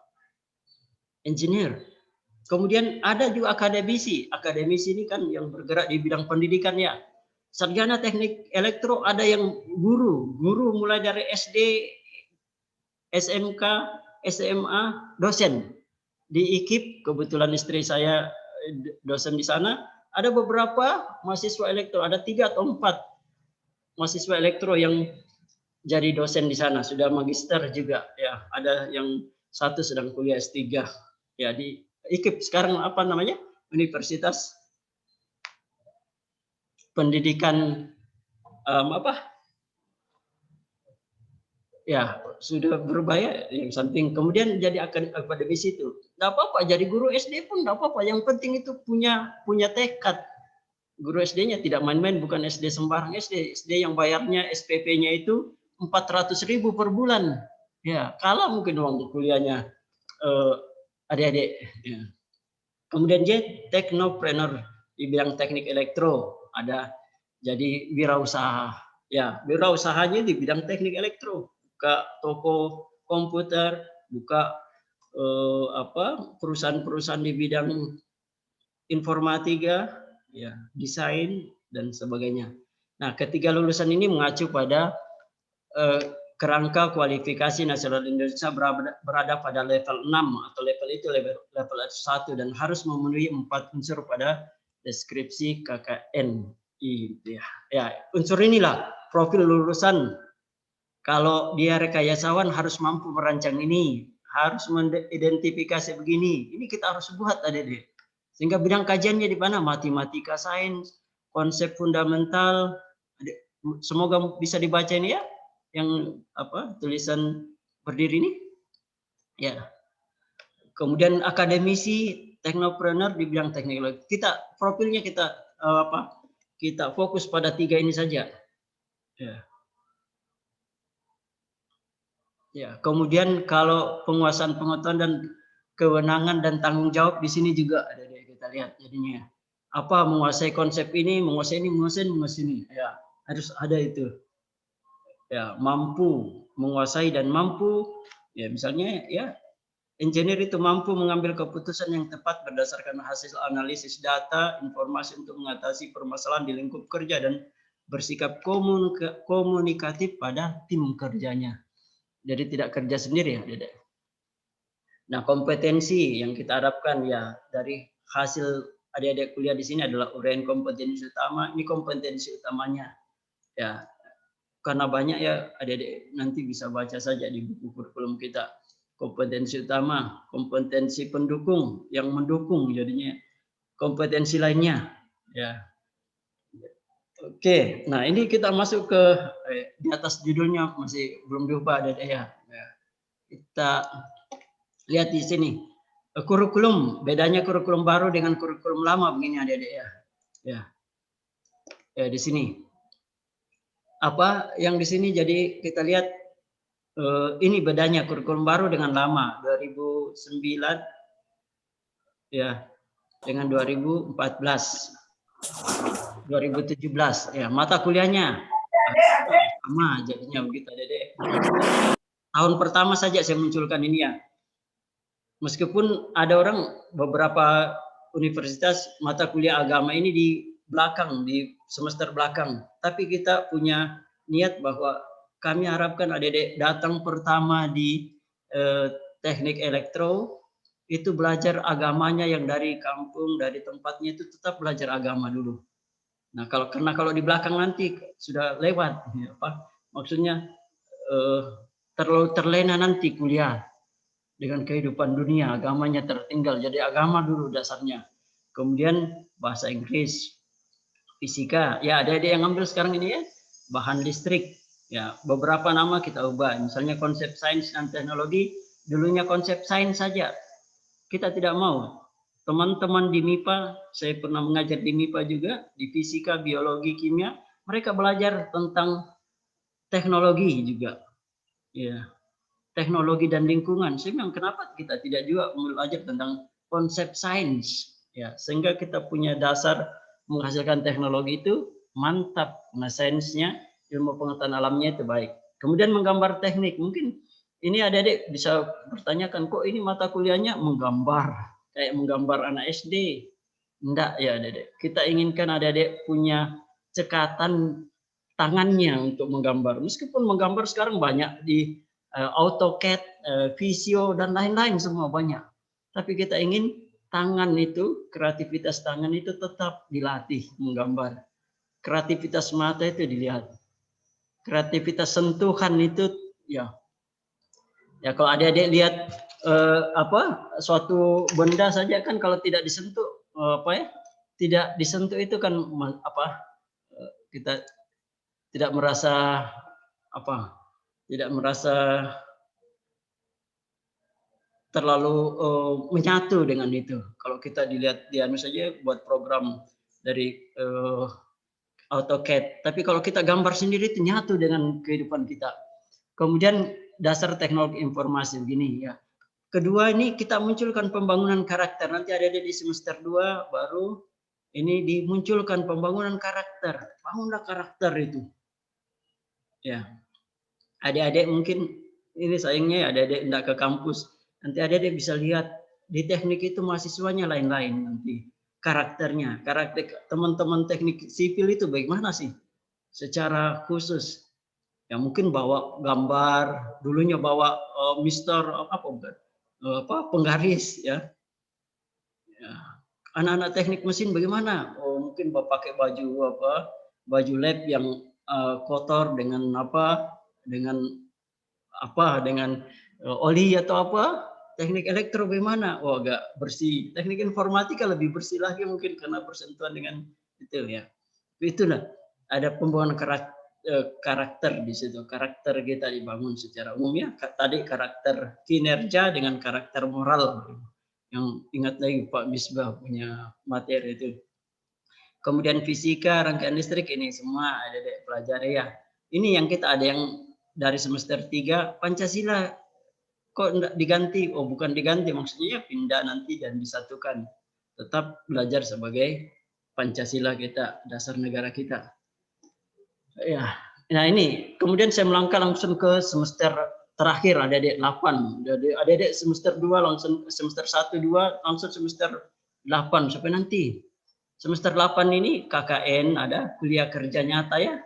engineer. Kemudian ada juga akademisi ini kan yang bergerak di bidang pendidikan ya, sarjana teknik elektro, ada yang guru mulai dari SD, SMK, SMA, dosen di IKIP, kebetulan istri saya dosen di sana. Ada beberapa mahasiswa elektro, ada 3 atau 4 mahasiswa elektro yang jadi dosen di sana, sudah magister juga ya. Ada yang 1 sedang kuliah S3 ya di IKIP, sekarang apa namanya, Universitas Pendidikan ya sudah berubah ya yang samping. Kemudian jadi akademisi itu nggak apa-apa, jadi guru SD pun nggak apa-apa, yang penting itu punya tekad. Guru SD-nya tidak main-main, bukan SD sembarang SD yang bayarnya SPP-nya itu 400.000 per bulan. Ya, kalah mungkin uang kuliahnya adik-adik. Ya. Kemudian dia teknopreneur di bidang teknik elektro, ada jadi wirausaha. Ya, wirausahanya di bidang teknik elektro, buka toko komputer, buka perusahaan-perusahaan di bidang informatika, ya, desain dan sebagainya. Nah, ketiga lulusan ini mengacu pada kerangka kualifikasi nasional Indonesia berada pada level 6 atau level itu level 1 dan harus memenuhi 4 unsur pada deskripsi KKNI. Ya, unsur inilah profil lulusan. Kalau dia rekayasawan harus mampu merancang ini, harus mengidentifikasi begini. Ini kita harus buat adik-adik. Sehingga bidang kajiannya di mana? Matematika, sains, konsep fundamental. Semoga bisa dibaca ini ya, yang tulisan berdiri ini. Ya. Kemudian akademisi, teknopreneur di bidang teknologi. Kita profilnya kita fokus pada 3 ini saja. Ya. Ya, kemudian kalau penguasaan pengetahuan dan kewenangan dan tanggung jawab di sini juga ada kita lihat jadinya. Apa menguasai konsep ini, menguasai ini. Ya, harus ada itu. Ya, mampu menguasai dan mampu ya, misalnya ya engineer itu mampu mengambil keputusan yang tepat berdasarkan hasil analisis data, informasi untuk mengatasi permasalahan di lingkup kerja dan bersikap komunikatif pada tim kerjanya. Jadi tidak kerja sendiri ya, Dedek. Nah, kompetensi yang kita harapkan ya dari hasil adik-adik kuliah di sini adalah uraian kompetensi utama. Ini kompetensi utamanya. Ya, karena banyak ya adik-adik nanti bisa baca saja di buku kurikulum kita. Kompetensi utama, kompetensi pendukung yang mendukung jadinya kompetensi lainnya ya. Oke, nah ini kita masuk ke di atas judulnya masih belum diubah adik-adik ya. Kita Lihat di sini. Kurikulum, bedanya kurikulum baru dengan kurikulum lama begini adik-adik ya. Ya, di sini. Apa yang di sini jadi kita lihat ini bedanya kurikulum baru dengan lama 2009 ya dengan 2014 2017 ya, mata kuliahnya sama jadinya begitu adik-adik. Tahun pertama saja saya munculkan ini ya. Meskipun ada orang beberapa universitas mata kuliah agama ini di belakang, di semester belakang, tapi kita punya niat bahwa kami harapkan adik-adik datang pertama di teknik elektro itu belajar agamanya yang dari kampung, dari tempatnya itu tetap belajar agama dulu. Nah, karena kalau di belakang nanti sudah lewat, ya, maksudnya terlalu terlena nanti kuliah dengan kehidupan dunia, agamanya tertinggal. Jadi agama dulu dasarnya. Kemudian bahasa Inggris, fisika. Ya, ada yang ngambil sekarang ini ya, bahan listrik. Ya, beberapa nama kita ubah. Misalnya konsep sains dan teknologi, dulunya konsep sains saja. Kita tidak mau. Teman-teman di MIPA, saya pernah mengajar di MIPA juga, di fisika, biologi, kimia, mereka belajar tentang teknologi juga. Ya, teknologi dan lingkungan. Saya bilang kenapa kita tidak juga belajar tentang konsep sains, ya, sehingga kita punya dasar menghasilkan teknologi itu mantap. Nah, sainsnya, ilmu pengetahuan alamnya itu baik. Kemudian menggambar teknik, mungkin ini adik-adik bisa bertanyakan, kok ini mata kuliahnya menggambar, kayak menggambar anak SD. Enggak ya adik-adik. Kita inginkan adik-adik punya cekatan tangannya untuk menggambar. Meskipun menggambar sekarang banyak di AutoCAD, Visio dan lain-lain semua banyak. Tapi kita ingin tangan itu, kreativitas tangan itu tetap dilatih menggambar. Kreativitas mata itu dilihat. Kreativitas sentuhan itu ya. Ya kalau adik-adik lihat suatu benda saja kan kalau tidak disentuh tidak disentuh itu kan kita tidak merasa tidak merasa terlalu menyatu dengan itu. Kalau kita dilihat di anu saja buat program dari AutoCAD, tapi kalau kita gambar sendiri itu nyatu dengan kehidupan kita. Kemudian dasar teknologi informasi begini ya. Kedua ini kita munculkan pembangunan karakter. Nanti ada di semester 2 baru ini dimunculkan pembangunan karakter. Bangunlah karakter itu. Ya. Adik-adik mungkin ini sayangnya ya adik-adik tidak ke kampus. Nanti adik-adik bisa lihat di teknik itu mahasiswanya lain-lain nanti. Karakternya, karakter teman-teman teknik sipil itu bagaimana sih? Secara khusus. Ya mungkin bawa gambar, dulunya bawa penggaris ya. Anak-anak teknik mesin bagaimana? Oh, mungkin pakai baju lab yang kotor dengan oli atau apa. Teknik elektro bagaimana? Oh, agak bersih. Teknik informatika lebih bersih lagi mungkin karena bersentuhan dengan itu ya. Itulah ada pembangunan karakter di situ. Karakter kita dibangun secara umum ya. Tadi karakter kinerja dengan karakter moral. Yang ingat lagi Pak Misbah punya materi itu. Kemudian fisika, rangkaian listrik ini semua ada pelajari ya. Ini yang kita ada yang dari semester 3 Pancasila kok enggak diganti? Oh, bukan diganti, maksudnya pindah nanti dan disatukan. Tetap belajar sebagai Pancasila kita, dasar negara kita. Ya. Nah, ini kemudian saya melangkah langsung ke semester terakhir adik-adik 8. Adik-adik semester 2 langsung semester 1 2 langsung semester 8 sampai nanti. Semester 8 ini KKN ada kuliah kerja nyata ya.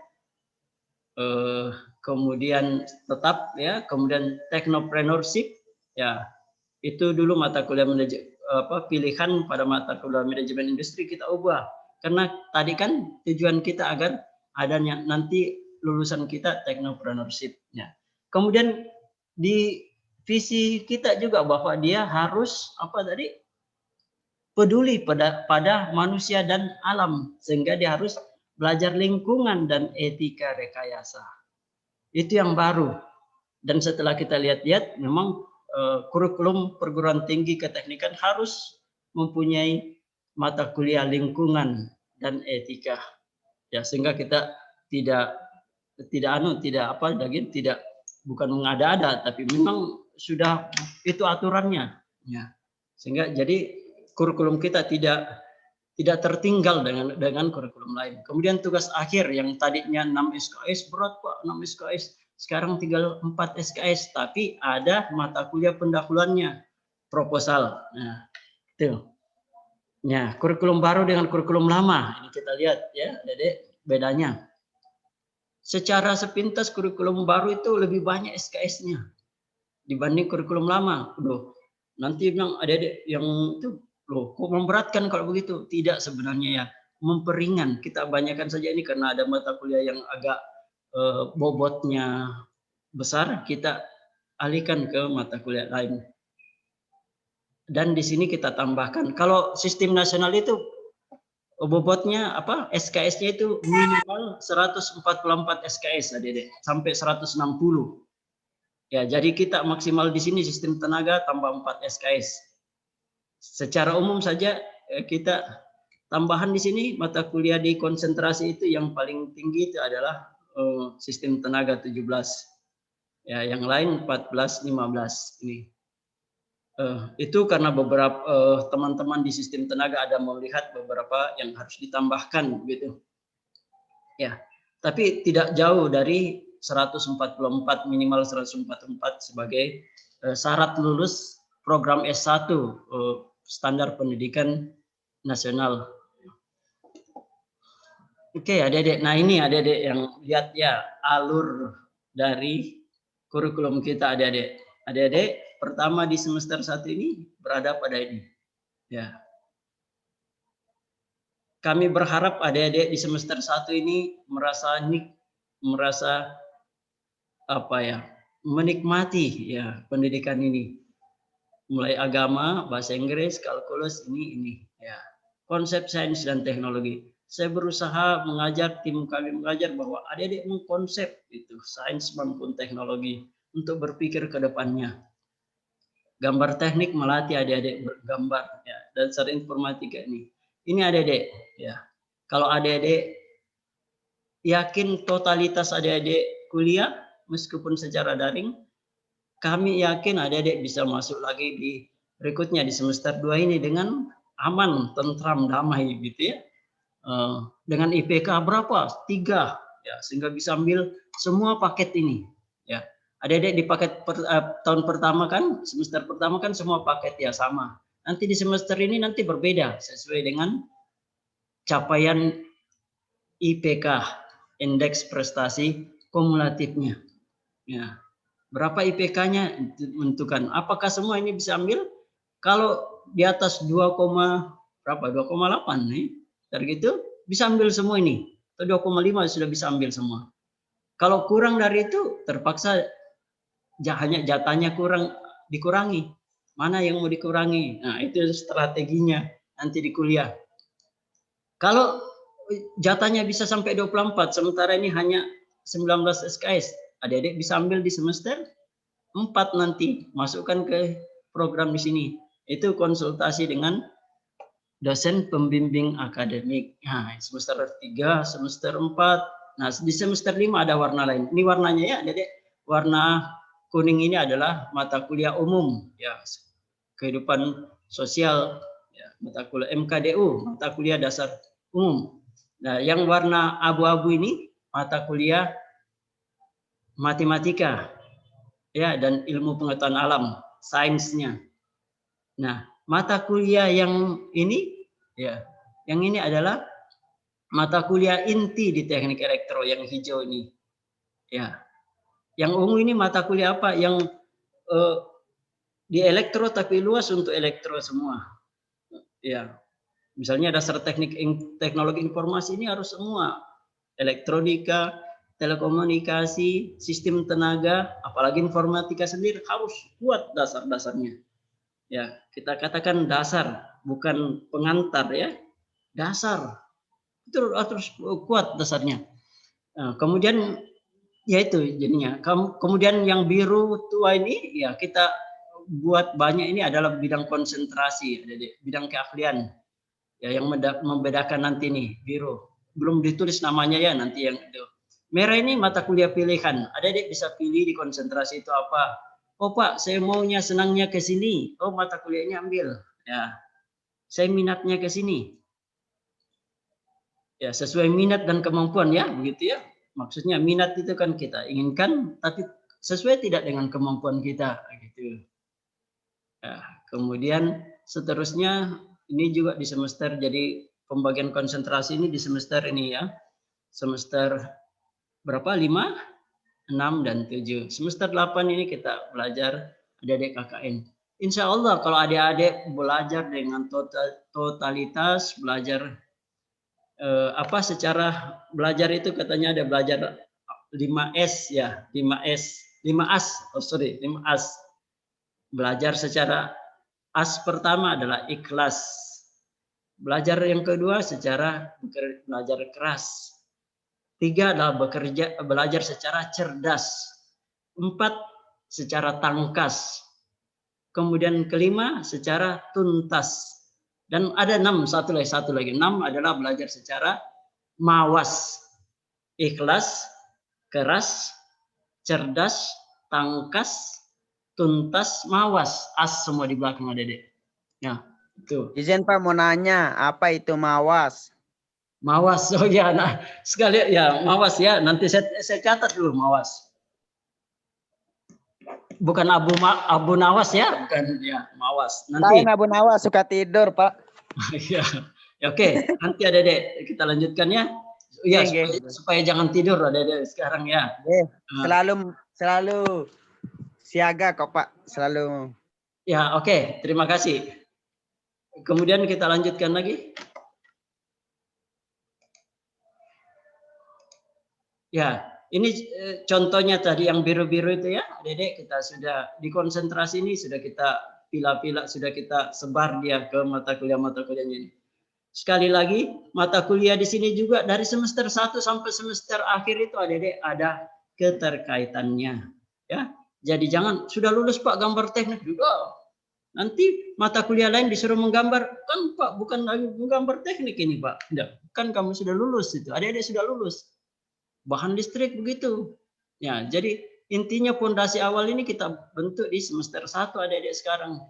Kemudian tetap ya, kemudian technopreneurship ya. Itu dulu mata kuliah pilihan pada mata kuliah manajemen industri kita ubah. Karena tadi kan tujuan kita agar adanya nanti lulusan kita technopreneurship ya. Kemudian di visi kita juga bahwa dia harus peduli pada manusia dan alam, sehingga dia harus belajar lingkungan dan etika rekayasa. Itu yang baru. Dan setelah kita lihat-lihat memang kurikulum perguruan tinggi keteknikan harus mempunyai mata kuliah lingkungan dan etika. Ya, sehingga kita tidak bukan mengada-ada, tapi memang sudah itu aturannya. Ya. Sehingga jadi kurikulum kita tidak tertinggal dengan kurikulum lain. Kemudian tugas akhir yang tadinya 6 SKS, berat Pak, 6 SKS. Sekarang tinggal 4 SKS, tapi ada mata kuliah pendahuluannya, proposal. Nah, itu. Nah, kurikulum baru dengan kurikulum lama, ini kita lihat ya, Dedek, bedanya. Secara sepintas kurikulum baru itu lebih banyak SKS-nya dibanding kurikulum lama. Loh, nanti bilang adik-adik yang itu, loh kok memberatkan kalau begitu? Tidak, sebenarnya ya, memperingan. Kita banyakkan saja ini karena ada mata kuliah yang agak bobotnya besar, kita alihkan ke mata kuliah lain. Dan di sini kita tambahkan, kalau sistem nasional itu bobotnya apa? SKS-nya itu minimal 144 SKS, adik-adik, sampai 160. Ya, jadi kita maksimal di sini sistem tenaga tambah 4 SKS. Secara umum saja kita tambahan di sini mata kuliah di konsentrasi itu yang paling tinggi itu adalah sistem tenaga 17. Ya, yang lain 14, 15 ini. Itu karena beberapa teman-teman di sistem tenaga ada melihat beberapa yang harus ditambahkan gitu. Ya, tapi tidak jauh dari 144, minimal 144 sebagai syarat lulus program S1 standar pendidikan nasional. Oke, adik-adik. Nah, ini adik-adik yang lihat ya alur dari kurikulum kita, adik-adik. Adik-adik pertama di semester 1 ini berada pada ini. Ya. Kami berharap adik-adik di semester 1 ini merasa apa ya, menikmati ya pendidikan ini, mulai agama, bahasa Inggris, kalkulus, ini ya, konsep sains dan teknologi. Saya berusaha mengajak, tim kami mengajar bahwa adik-adik mengkonsep itu sains maupun teknologi untuk berpikir ke depannya. Gambar teknik melatih adik-adik bergambar ya, dasar informatika ini adik-adik ya. Kalau adik-adik yakin totalitas adik-adik kuliah meskipun secara daring, kami yakin adik-adik bisa masuk lagi di berikutnya di semester 2 ini dengan aman, tentram, damai gitu ya. Dengan IPK berapa? 3 ya, sehingga bisa ambil semua paket ini ya. Adik-adik di paket tahun pertama kan, semester pertama kan semua paket ya sama. Nanti di semester ini nanti berbeda sesuai dengan capaian IPK, indeks prestasi kumulatifnya. Ya, berapa IPK-nya menentukan. Apakah semua ini bisa ambil? Kalau di atas 2,8 nih, dari gitu bisa ambil semua ini. Atau 2,5 sudah bisa ambil semua. Kalau kurang dari itu, terpaksa hanya jatahnya dikurangi. Mana yang mau dikurangi? Nah, itu strateginya nanti di kuliah. Kalau jatahnya bisa sampai 24, sementara ini hanya 19 SKS. Adik-adik bisa ambil di semester 4 nanti, masukkan ke program di sini. Itu konsultasi dengan dosen pembimbing akademik. Nah, semester 3, semester 4. Nah, di semester 5 ada warna lain. Ini warnanya ya, adik-adik. Warna kuning ini adalah mata kuliah umum, ya, kehidupan sosial, ya, mata kuliah MKDU, mata kuliah dasar umum. Nah, yang warna abu-abu ini mata kuliah matematika ya dan ilmu pengetahuan alam, sainsnya. Nah, mata kuliah yang ini ya, yang ini adalah mata kuliah inti di teknik elektro yang hijau ini. Ya. Yang ungu ini mata kuliah apa? Yang di elektro tapi luas untuk elektro semua. Ya. Misalnya dasar teknologi informasi ini harus semua. Elektronika, telekomunikasi, sistem tenaga, apalagi informatika sendiri harus kuat dasar-dasarnya. Ya, kita katakan dasar, bukan pengantar ya. Dasar. Itu harus kuat dasarnya. Nah, kemudian ya itu jadinya. Kemudian yang biru tua ini ya kita buat banyak ini adalah bidang konsentrasi, adik-adik, bidang keahlian. Ya, yang membedakan nanti nih, biru. Belum ditulis namanya ya nanti yang itu. Merah ini mata kuliah pilihan. Adik-adik bisa pilih di konsentrasi itu apa. Oh Pak, saya maunya senangnya ke sini. Oh, mata kuliahnya ambil. Ya, saya minatnya ke sini. Ya, sesuai minat dan kemampuan ya, begitu ya. Maksudnya minat itu kan kita inginkan, tapi sesuai tidak dengan kemampuan kita, gitu. Ya, kemudian seterusnya ini juga di semester, jadi pembagian konsentrasi ini di semester ini ya. Semester berapa? 5, 6, dan 7. Semester 8 ini kita belajar adik-adik KKN. Insya Allah kalau adik-adik belajar dengan totalitas, belajar secara belajar itu katanya ada belajar 5S ya, 5S, 5As, 5As. Belajar secara as pertama adalah ikhlas. Belajar yang kedua secara belajar keras. 3 adalah belajar secara cerdas. 4 secara tangkas. Kemudian kelima secara tuntas. Dan ada 6, satu lagi. 6 adalah belajar secara mawas. Ikhlas, keras, cerdas, tangkas, tuntas, mawas. As semua di belakang adik-adik. Nah, itu. Izin Pak mau nanya, apa itu mawas? Mawas, oh ya, nah sekali ya mawas ya. Nanti saya catat dulu mawas. Bukan Abu Nawas ya, bukan ya mawas. Nanti. Lain Abu Nawas suka tidur Pak. Ya, oke. Nanti adik-adik kita lanjutkan ya. Ya, supaya jangan tidur adik-adik sekarang ya. Selalu siaga kok Pak, selalu. Ya, oke. Terima kasih. Kemudian kita lanjutkan lagi. Ya, ini contohnya tadi yang biru-biru itu ya, adik-adik kita sudah di konsentrasi ini sudah kita pilah-pilah, sudah kita sebar dia ke mata kuliahnya ini. Sekali lagi, mata kuliah di sini juga dari semester 1 sampai semester akhir itu adik-adik ada keterkaitannya. Ya, jadi jangan sudah lulus Pak gambar teknik juga. Nanti mata kuliah lain disuruh menggambar, kan Pak bukan lagi menggambar teknik ini Pak. Tidak, kan kamu sudah lulus itu, adik-adik sudah lulus. Bahan listrik begitu. Ya, jadi intinya fondasi awal ini kita bentuk di semester 1 adik-adik sekarang.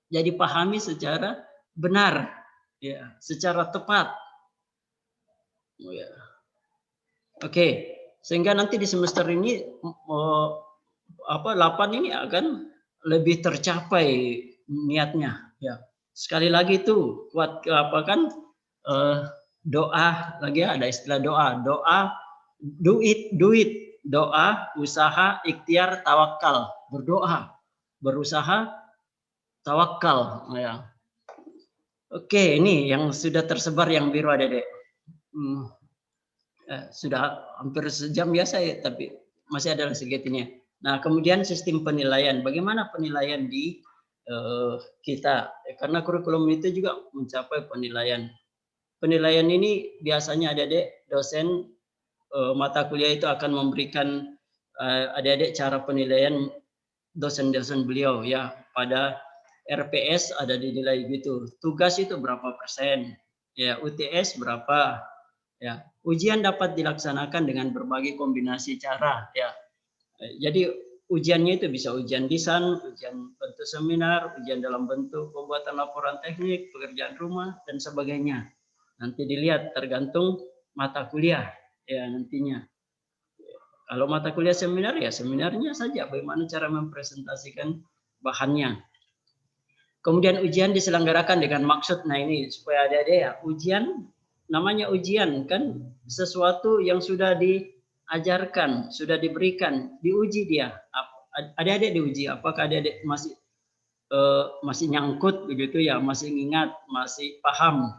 Jadi pahami secara benar, ya, secara tepat. Oh, ya. Oke, sehingga nanti di semester ini 8 ini akan lebih tercapai niatnya. Ya, sekali lagi itu kuat doa lagi ya, ada istilah doa. Duit, doa, usaha, ikhtiar, tawakal. Berdoa, berusaha, tawakal. Ya. Oke, ini yang sudah tersebar yang biru adik-adik. Sudah hampir sejam ya saya, tapi masih ada segitunya. Nah, kemudian sistem penilaian. Bagaimana penilaian di kita? Karena kurikulum itu juga mencapai penilaian. Penilaian ini biasanya adik-adik dosen mata kuliah itu akan memberikan adik-adik cara penilaian dosen-dosen beliau ya. Pada RPS ada dinilai gitu. Tugas itu berapa persen? Ya, UTS berapa? Ya, ujian dapat dilaksanakan dengan berbagai kombinasi cara ya. Jadi ujiannya itu bisa ujian lisan, ujian bentuk seminar, ujian dalam bentuk pembuatan laporan teknik, pekerjaan rumah dan sebagainya. Nanti dilihat tergantung mata kuliah. Ya nantinya kalau mata kuliah seminar ya seminarnya saja bagaimana cara mempresentasikan bahannya. Kemudian ujian diselenggarakan dengan maksud, nah ini supaya adik-adik ya, ujian namanya ujian kan sesuatu yang sudah diajarkan, sudah diberikan, diuji dia. Adik-adik diuji apakah adik-adik masih nyangkut begitu ya, masih ingat, masih paham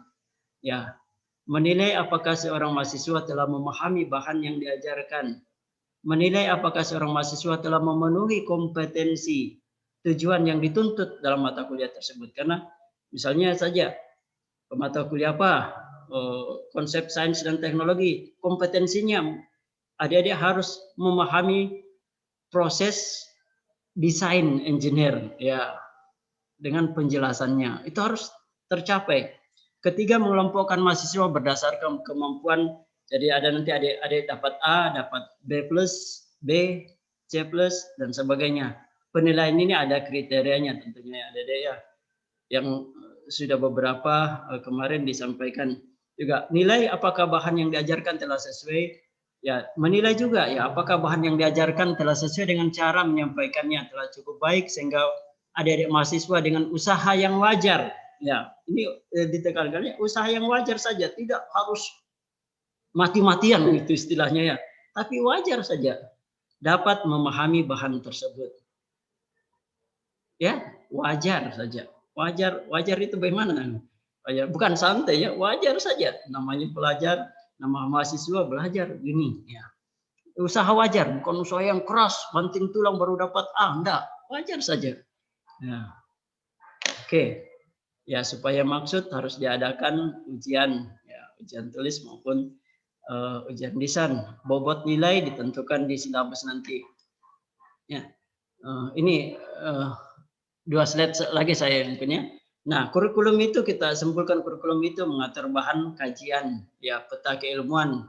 ya. Menilai apakah seorang mahasiswa telah memahami bahan yang diajarkan. Menilai apakah seorang mahasiswa telah memenuhi kompetensi tujuan yang dituntut dalam mata kuliah tersebut. Karena misalnya saja mata kuliah apa? Konsep sains dan teknologi. Kompetensinya adik-adik harus memahami proses desain engineer ya dengan penjelasannya itu harus tercapai. Ketiga, mengelompokkan mahasiswa berdasarkan kemampuan. Jadi ada nanti adik-adik dapat A, dapat B+, B, C+, dan sebagainya. Penilaian ini ada kriterianya tentunya ya adik-adik ya. Yang sudah beberapa kemarin disampaikan juga nilai apakah bahan yang diajarkan telah sesuai, ya menilai juga ya apakah bahan yang diajarkan telah sesuai dengan cara menyampaikannya telah cukup baik sehingga adik-adik mahasiswa dengan usaha yang wajar. Ya, ini ditekankan usaha yang wajar saja, tidak harus mati-matian itu istilahnya ya, tapi wajar saja dapat memahami bahan tersebut. Ya, wajar saja. Wajar itu bagaimana? Wajar, bukan santai ya, wajar saja. Namanya pelajar, nama mahasiswa belajar gini ya. Usaha wajar, bukan usaha yang keras, banting tulang baru dapat A, enggak. Wajar saja. Ya. Oke. Ya, supaya maksud harus diadakan ujian, ya, ujian tulis maupun ujian lisan. Bobot nilai ditentukan di silabus nanti. Ya, ini 2 slide lagi saya yang punya. Nah, kurikulum itu kita simpulkan kurikulum itu mengatur bahan kajian, ya peta keilmuan,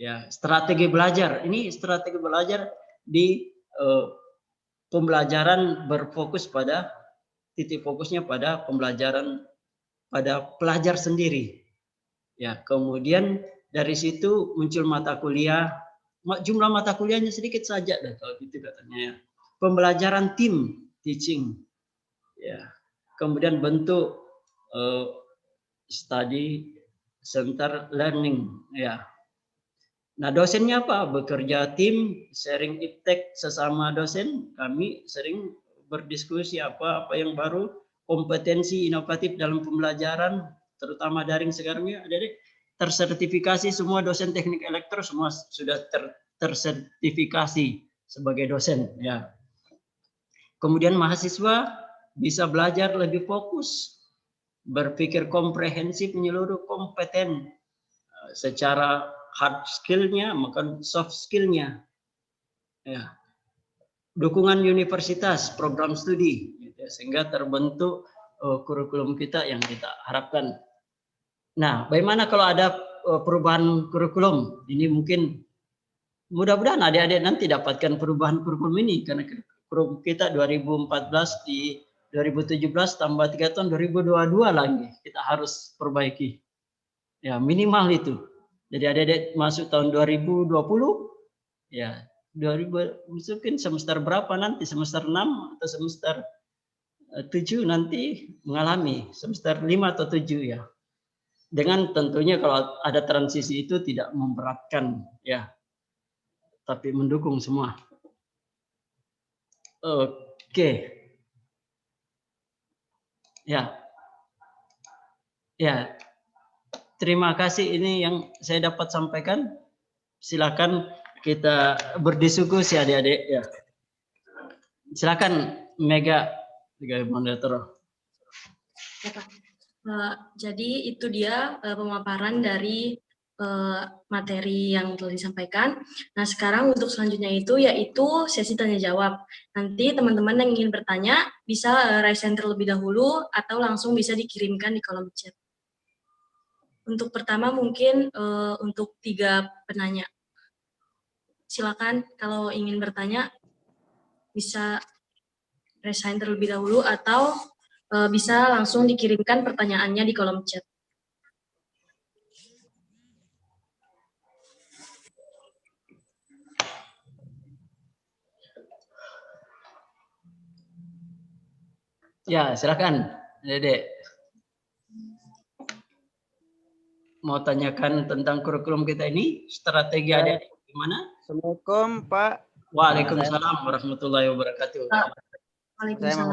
ya strategi belajar. Ini strategi belajar di pembelajaran berfokus pada titik fokusnya pada pembelajaran pada pelajar sendiri. Ya, kemudian dari situ muncul mata kuliah. Jumlah mata kuliahnya sedikit saja dah kalau gitu katanya ya. Pembelajaran tim teaching. Ya. Kemudian bentuk study center learning ya. Nah, dosennya apa? Bekerja tim, sharing iptek sesama dosen. Kami sering berdiskusi apa yang baru, kompetensi inovatif dalam pembelajaran, terutama daring sekarang ya. Jadi tersertifikasi semua dosen teknik elektro semua sudah tersertifikasi sebagai dosen ya. Kemudian mahasiswa bisa belajar lebih fokus, berpikir komprehensif, menyeluruh, kompeten secara hard skill-nya maupun soft skill-nya. Ya. Dukungan universitas, program studi, gitu, sehingga terbentuk kurikulum kita yang kita harapkan. Nah, bagaimana kalau ada perubahan kurikulum? Ini mungkin mudah-mudahan adik-adik nanti dapatkan perubahan kurikulum ini karena kurikulum kita 2014 di 2017 tambah 3 tahun 2022 lagi kita harus perbaiki. Ya, minimal itu. Jadi adik-adik masuk tahun 2020 ya 2000 mungkin semester berapa nanti semester 6 atau semester 7 nanti mengalami semester 5 atau 7 ya. Dengan tentunya kalau ada transisi itu tidak memberatkan ya. Tapi mendukung semua. Oke. Ya. Ya. Terima kasih ini yang saya dapat sampaikan. Silakan kita berdiskusi adik-adik ya. Silakan Mega sebagai moderator. Jadi itu dia pemaparan dari materi yang telah disampaikan. Nah, sekarang untuk selanjutnya yaitu sesi tanya jawab. Nanti teman-teman yang ingin bertanya bisa raise hand terlebih dahulu atau langsung bisa dikirimkan di kolom chat. Untuk pertama mungkin untuk 3 penanya. Silakan kalau ingin bertanya bisa raise hand terlebih dahulu atau bisa langsung dikirimkan pertanyaannya di kolom chat. Ya, silakan, Dede. Mau tanyakan tentang kurikulum kita ini, strategi adik-adik gimana? Assalamualaikum Pak. Waalaikumsalam warahmatullahi wabarakatuh. Saya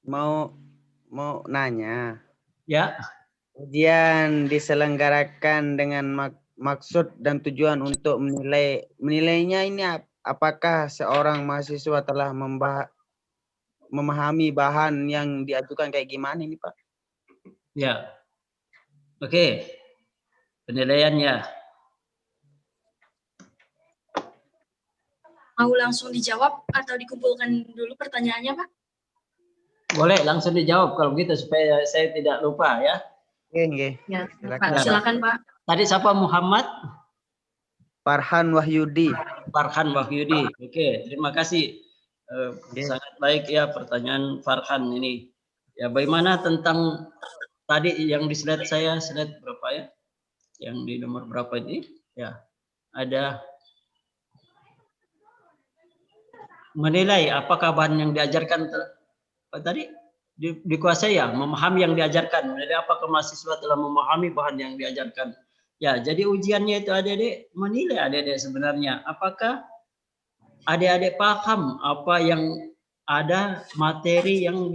mau nanya. Ya. Ujian diselenggarakan dengan maksud dan tujuan untuk menilainya ini apakah seorang mahasiswa telah memahami bahan yang diajukan kayak gimana ini Pak? Ya. Oke. Penilaiannya. Mau langsung dijawab atau dikumpulkan dulu pertanyaannya, Pak? Boleh langsung dijawab kalau begitu supaya saya tidak lupa ya. Oke. Ya, Silakan. Pak, silakan, Pak. Tadi siapa? Muhammad Farhan Wahyudi. Farhan Wahyudi. Oke, terima kasih. Sangat baik ya pertanyaan Farhan ini. Ya, bagaimana tentang tadi yang di slide saya, slide berapa ya? Yang di nomor berapa ini? Ya, ada menilai apakah bahan yang diajarkan tadi dikuasai ya, memahami yang diajarkan. Jadi apakah mahasiswa telah memahami bahan yang diajarkan? Ya, jadi ujiannya itu adik-adik menilai adik-adik sebenarnya apakah adik-adik paham apa yang ada materi yang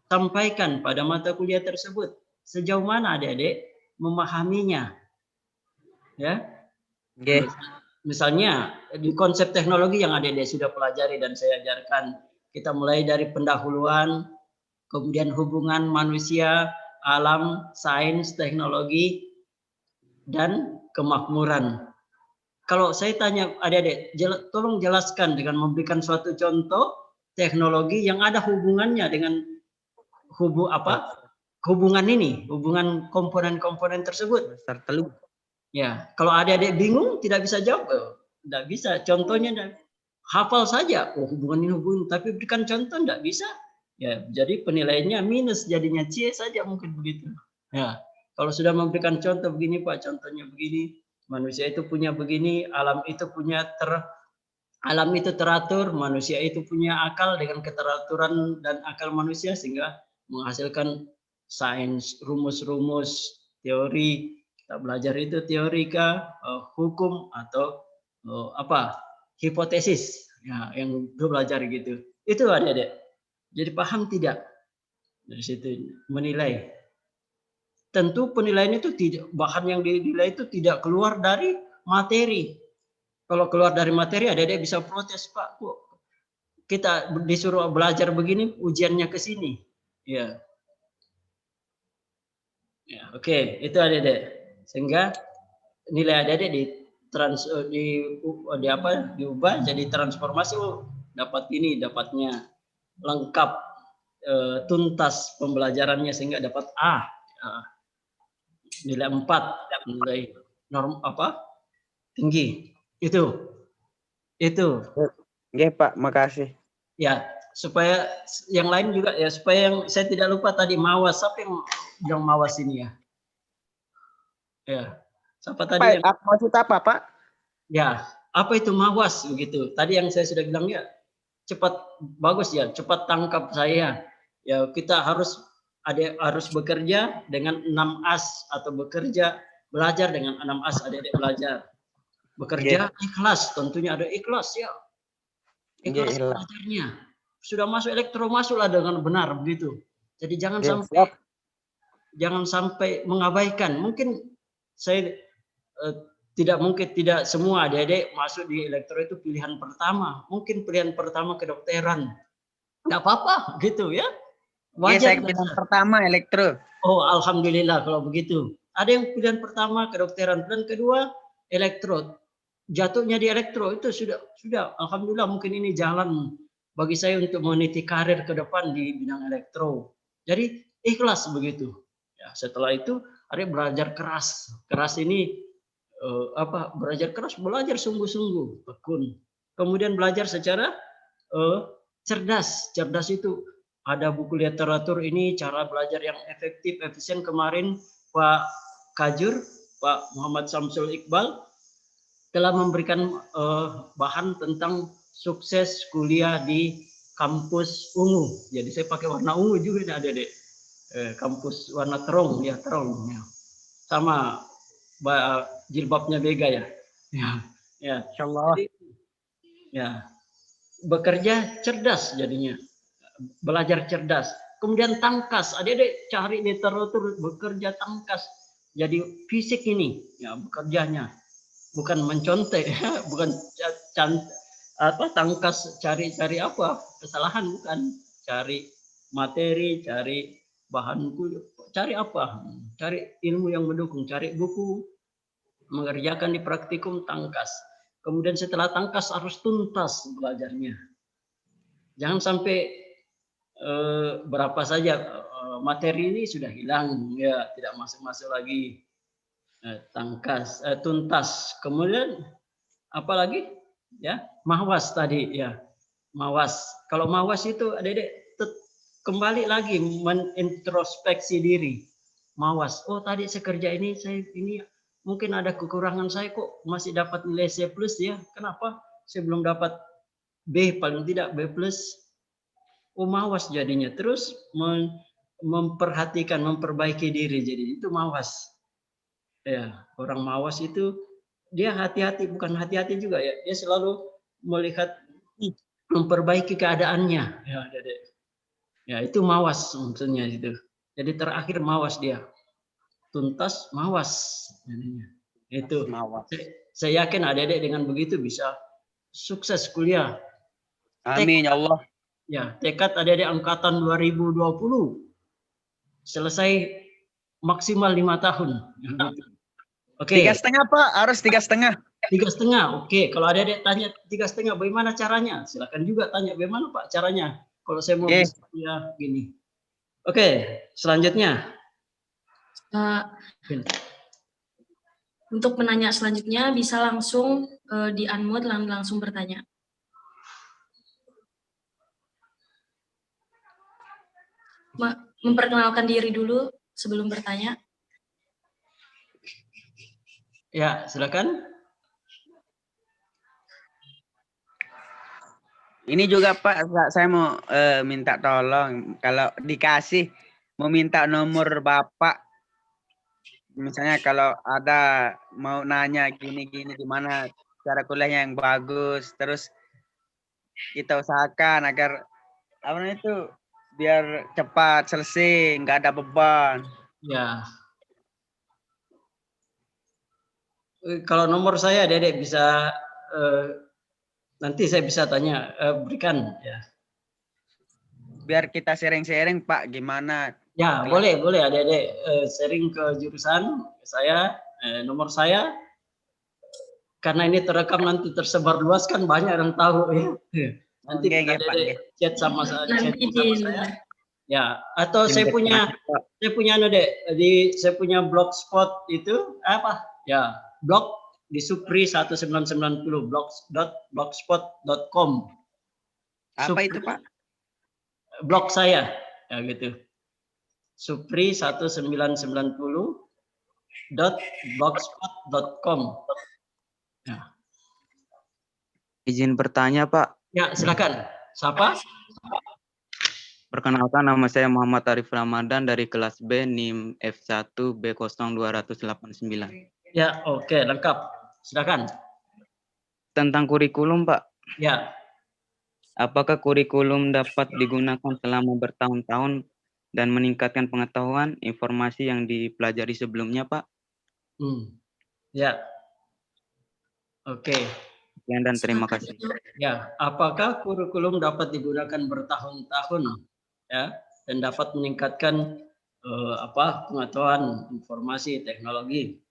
disampaikan pada mata kuliah tersebut. Sejauh mana adik-adik memahaminya? Ya. Oke. Misalnya di konsep teknologi yang adik-adik sudah pelajari dan saya ajarkan, kita mulai dari pendahuluan, kemudian hubungan manusia, alam, sains, teknologi, dan kemakmuran. Kalau saya tanya adik-adik, tolong jelaskan dengan memberikan suatu contoh teknologi yang ada hubungannya dengan hubungan ini, hubungan komponen-komponen tersebut. Ya, kalau adik-adik bingung tidak bisa jawab, tidak bisa. Contohnya hafal saja, hubungan ini hubungan, tapi berikan contoh tidak bisa. Ya, jadi penilaiannya minus, jadinya C saja mungkin begitu. Ya, kalau sudah memberikan contoh begini Pak, contohnya begini, manusia itu punya begini, alam itu alam itu teratur, manusia itu punya akal dengan keteraturan dan akal manusia sehingga menghasilkan sains, rumus-rumus, teori. Kita belajar itu teorika, hukum atau hipotesis, ya, yang belajar gitu. Itu adik-adik. Jadi paham tidak? Dari situ menilai. Tentu penilaian itu tidak, bahan yang dinilai itu tidak keluar dari materi. Kalau keluar dari materi, adik-adik bisa protes, Pak, kok kita disuruh belajar begini, ujiannya ke sini. Ya. Ya, oke, itu adik-adik. Sehingga nilai adik-adik diubah jadi transformasi, dapat ini, dapatnya lengkap, tuntas pembelajarannya sehingga dapat A. Nilai 4, nilai tinggi. Itu. Oke, Pak, makasih. Ya, supaya yang lain juga ya, supaya yang saya tidak lupa tadi mawas. Siapa yang mawas ini ya? Ya. Siapa tadi? Maksud apa, Pak? Ya, apa itu mawas begitu. Tadi yang saya sudah bilang ya, cepat bagus ya, cepat tangkap saya. Ya, kita harus bekerja dengan 6 as atau belajar dengan 6 as, adik-adik belajar. Bekerja ikhlas, tentunya ada ikhlas ya. Ikhlas belajarnya. Sudah masuk elektro, masuklah dengan benar begitu. Jadi jangan sampai mengabaikan. Mungkin saya tidak semua adik-adik masuk di elektro itu pilihan pertama. Mungkin pilihan pertama kedokteran. Enggak apa-apa gitu ya. Wajar. Saya pilihan pertama elektro. Oh, alhamdulillah kalau begitu. Ada yang pilihan pertama kedokteran, pilihan kedua elektro. Jatuhnya di elektro itu sudah alhamdulillah, mungkin ini jalan bagi saya untuk meniti karir ke depan di bidang elektro. Jadi ikhlas begitu. Ya, setelah itu ada belajar keras. Keras ini belajar sungguh-sungguh, tekun. Kemudian belajar secara cerdas. Cerdas itu ada buku literatur ini, cara belajar yang efektif, efisien. Kemarin Pak Kajur, Pak Muhammad Samsul Iqbal telah memberikan bahan tentang sukses kuliah di kampus ungu. Jadi saya pakai warna ungu juga ada deh. Kampus warna terong ya. Sama jilbabnya bega ya. Ya. Insyaallah. Ya. Bekerja cerdas jadinya. Belajar cerdas. Kemudian tangkas. Adik-adik cari literatur, bekerja tangkas. Jadi fisik ini ya bekerjanya. Bukan mencontek, bukan tangkas cari apa kesalahan, bukan, cari materi, cari bahan, cari apa, cari ilmu yang mendukung, cari buku, mengerjakan di praktikum, tangkas. kemudian setelah tangkas harus tuntas belajarnya. Jangan sampai berapa saja materi ini sudah hilang, ya tidak masuk lagi. Tangkas, tuntas, kemudian apalagi ya mawas tadi ya, mawas. Kalau mawas itu adik-adik kembali lagi menintrospeksi diri, mawas. Oh tadi saya kerja ini, saya ini mungkin ada kekurangan, saya kok masih dapat nilai C+ ya, kenapa saya belum dapat B, paling tidak B+. Oh mawas jadinya, terus memperhatikan, memperbaiki diri, jadi itu mawas. Ya, orang mawas itu dia hati-hati, bukan hati-hati juga ya, dia selalu melihat, memperbaiki keadaannya. Ya, ya itu mawas maksudnya itu. Jadi terakhir mawas dia, tuntas mawas. Itu. Mawas. Saya yakin adik-adik dengan begitu bisa sukses kuliah. Amin ya Allah. Ya, tekad adik-adik angkatan 2020 selesai maksimal 5 tahun. Oke. 3,5 Pak, harus 3,5. 3,5. Oke, kalau adik-adik tanya 3,5 bagaimana caranya? Silakan juga tanya bagaimana Pak caranya. Kalau saya mau bisa ya gini. Oke, selanjutnya. Untuk menanya selanjutnya bisa langsung di unmute, langsung bertanya. Memperkenalkan diri dulu sebelum bertanya. Ya, silakan. Ini juga Pak, saya mau minta tolong, kalau dikasih mau minta nomor Bapak. Misalnya kalau ada mau nanya gini-gini gimana cara kuliahnya yang bagus, terus kita usahakan agar itu biar cepat selesai, nggak ada beban. Ya. Kalau nomor saya Dedek bisa nanti saya bisa tanya, berikan ya. Biar kita sharing-sharing Pak, gimana? Ya, boleh adik-adik sharing ke jurusan saya, nomor saya, karena ini terekam nanti tersebar luas kan banyak yang tahu ya. Nanti adik-adik chat sama saya. Ya, atau saya punya saya punya blogspot itu apa? Ya, blog di Supri 1990 blogspot.com. Apa itu Pak? Blog saya ya gitu. Supri 1990.blogspot.com. Ya. Izin bertanya Pak. Ya, silakan. Siapa? Perkenalkan, nama saya Muhammad Arif Ramadan dari kelas B NIM F1 B0289. Ya, oke, lengkap. Silakan. Tentang kurikulum, Pak. Ya. Apakah kurikulum dapat digunakan selama bertahun-tahun dan meningkatkan pengetahuan informasi yang dipelajari sebelumnya, Pak? Ya. Oke. Sekian dan terima kasih. Ya, apakah kurikulum dapat digunakan bertahun-tahun ya dan dapat meningkatkan pengetahuan informasi teknologi?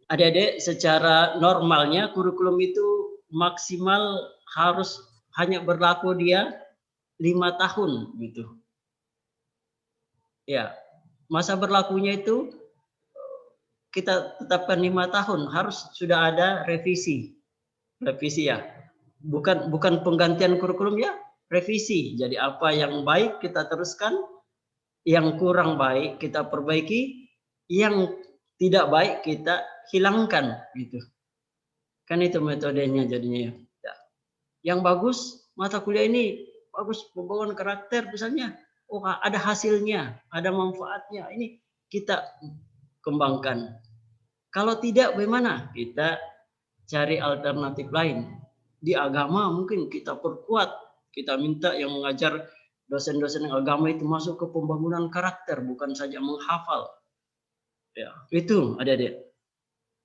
Adik-adik, secara normalnya kurikulum itu maksimal harus hanya berlaku dia 5 tahun gitu. Ya, masa berlakunya itu kita tetapkan 5 tahun, harus sudah ada revisi ya. Bukan penggantian kurikulum ya, revisi. Jadi apa yang baik kita teruskan, yang kurang baik kita perbaiki, yang tidak baik kita hilangkan gitu. Kan itu metodenya jadinya ya. Yang bagus, mata kuliah ini bagus, pembangunan karakter misalnya. Oh, ada hasilnya, ada manfaatnya. Ini kita kembangkan. Kalau tidak bagaimana? Kita cari alternatif lain. Di agama mungkin kita perkuat. Kita minta yang mengajar dosen-dosen agama itu masuk ke pembangunan karakter, bukan saja menghafal. Ya, itu adik-adik.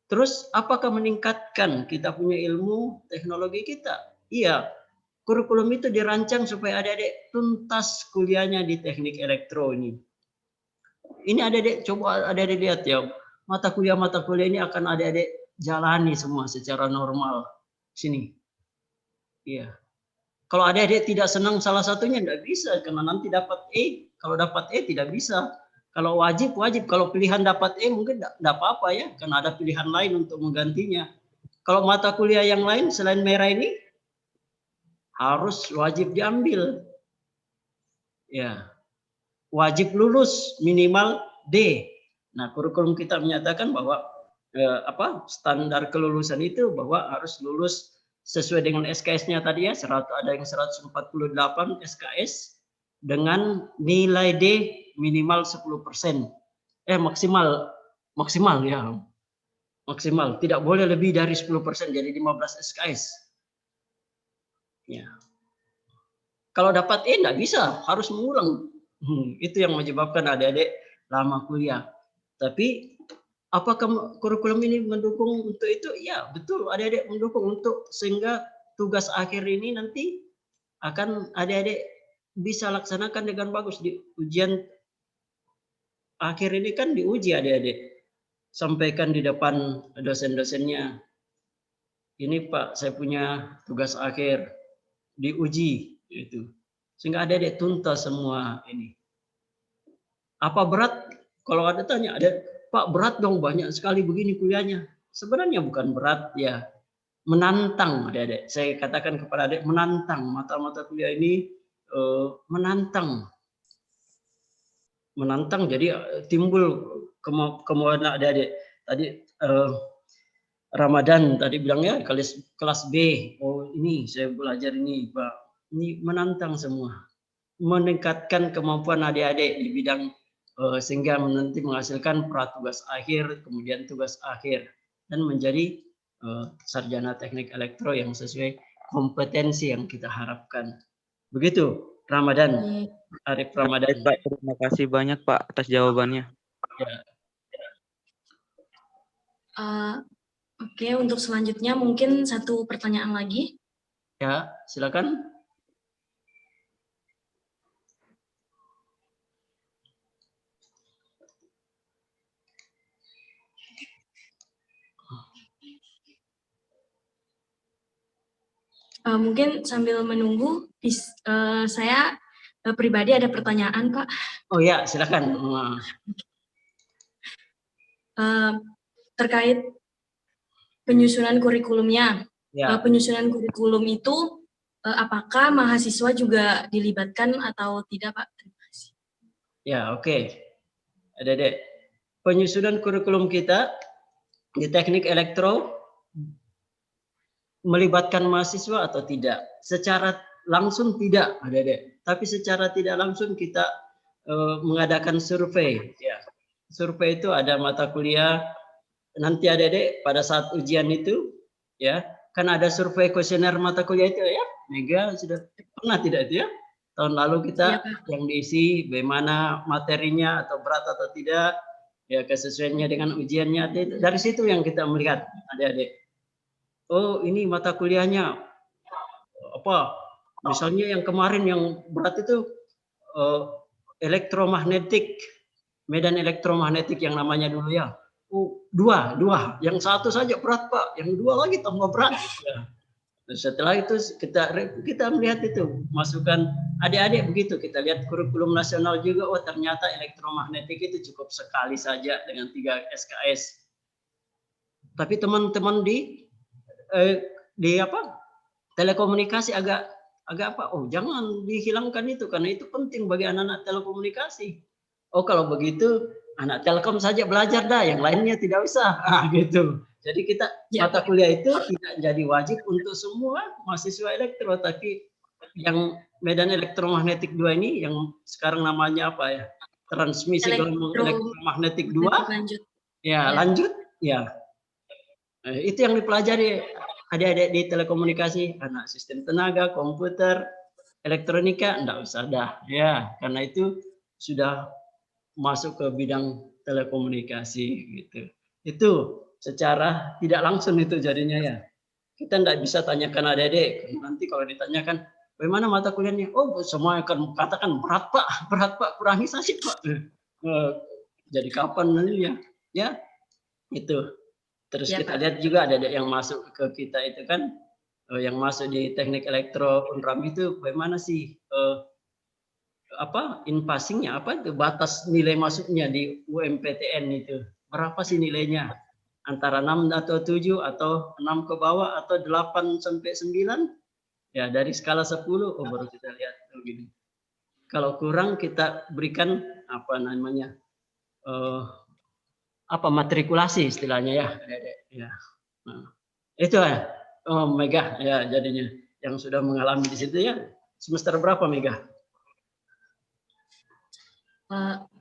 Terus apakah meningkatkan kita punya ilmu teknologi kita? Iya, kurikulum itu dirancang supaya adik-adik tuntas kuliahnya di teknik elektro ini. Ini adik-adik, coba adik-adik lihat ya, mata kuliah ini akan adik-adik jalani semua secara normal. Sini. Iya. Kalau adik-adik tidak senang salah satunya enggak bisa karena nanti dapat E. Kalau dapat E tidak bisa. Kalau wajib. Kalau pilihan dapat E mungkin enggak apa-apa ya karena ada pilihan lain untuk menggantinya. Kalau mata kuliah yang lain selain merah ini harus wajib diambil. Ya. Wajib lulus minimal D. Nah, kurikulum kita menyatakan bahwa standar kelulusan itu bahwa harus lulus sesuai dengan SKS-nya tadi ya, ada yang 148 SKS dengan nilai D minimal 10%. Maksimal ya. Maksimal, tidak boleh lebih dari 10%, jadi 15 SKS. Ya. Kalau dapat E enggak bisa, harus mengulang. Itu yang menyebabkan adik-adik lama kuliah. Tapi apakah kurikulum ini mendukung untuk itu? Ya, betul. Adik-adik mendukung untuk sehingga tugas akhir ini nanti akan adik-adik bisa laksanakan dengan bagus di ujian akhir ini kan diuji adik-adik. Sampaikan di depan dosen-dosennya. Ini Pak, saya punya tugas akhir diuji itu. Sehingga adik-adik tuntas semua ini. Apa berat? Kalau ada tanya, Pak berat dong banyak sekali begini kuliahnya. Sebenarnya bukan berat ya, menantang adik-adik. Saya katakan kepada adik menantang mata-mata kuliah ini menantang. Jadi timbul kemauan adik-adik. Tadi Ramadan tadi bilangnya kelas B. Oh ini saya belajar ini Pak. Ini menantang semua. Meningkatkan kemampuan adik-adik di bidang sehingga nanti menghasilkan pratugas akhir, kemudian tugas akhir, dan menjadi sarjana teknik elektro yang sesuai kompetensi yang kita harapkan. Begitu, Ramadan, Arif Ramadan. Pak, terima kasih banyak Pak atas jawabannya. Ya. Oke, untuk selanjutnya mungkin satu pertanyaan lagi. Ya, silakan. Mungkin sambil menunggu, saya pribadi ada pertanyaan, Pak. Oh ya, silakan. Terkait penyusunan kurikulumnya. Ya. Penyusunan kurikulum itu apakah mahasiswa juga dilibatkan atau tidak, Pak? Terima kasih. Ya, oke. Adik-adik, penyusunan kurikulum kita di teknik elektro melibatkan mahasiswa atau tidak? Secara langsung tidak, adik-adik. Tapi secara tidak langsung kita mengadakan survei. Ya. Survei itu ada mata kuliah. Nanti adik-adik pada saat ujian itu, ya kan ada survei kuesioner mata kuliah itu ya. Mega sudah pernah tidak itu ya? Tahun lalu kita yang diisi bagaimana materinya atau berat atau tidak, ya kesesuaiannya dengan ujiannya. Dari situ yang kita melihat adik-adik. Oh ini mata kuliahnya apa? Misalnya yang kemarin yang berat itu elektromagnetik, medan elektromagnetik yang namanya dulu ya. Oh, dua, yang satu saja berat Pak, yang dua lagi tambah berat. Ya. Setelah itu kita melihat itu masukan adik-adik begitu, kita lihat kurikulum nasional juga, oh ternyata elektromagnetik itu cukup sekali saja dengan 3 SKS. Tapi teman-teman di telekomunikasi agak apa? Oh jangan dihilangkan itu karena itu penting bagi anak-anak telekomunikasi. Oh kalau begitu anak Telkom saja belajar dah, yang lainnya tidak usah. Gitu. Jadi kita mata kuliah itu tidak jadi wajib untuk semua mahasiswa elektro, tapi yang medan elektromagnetik 2 ini yang sekarang namanya apa ya? Transmisi gelombang elektromagnetik 2. Lanjut. Ya. Itu yang dipelajari adik-adik di telekomunikasi, anak sistem tenaga, komputer, elektronika, enggak usah dah. Ya, karena itu sudah masuk ke bidang telekomunikasi gitu. Itu secara tidak langsung itu jadinya ya. Kita enggak bisa tanyakan adik-adik. Nanti kalau ditanyakan, bagaimana mata kuliahnya? Oh, semua akan katakan berat Pak, kurangi saja Pak. Jadi kapan nanti ya? Ya, itu. Terus kita lihat juga ada yang masuk ke kita itu kan yang masuk di teknik elektro Unram itu bagaimana sih in-passingnya, apa itu batas nilai masuknya di UMPTN itu berapa sih nilainya, antara 6 atau 7 atau 6 ke bawah atau 8 sampai 9 ya, dari skala 10 baru kita lihat begini. Kalau kurang kita berikan apa namanya matrikulasi istilahnya ya, ya. Nah, itu ya. Oh, Mega ya jadinya yang sudah mengalami di situ ya. Semester berapa Mega?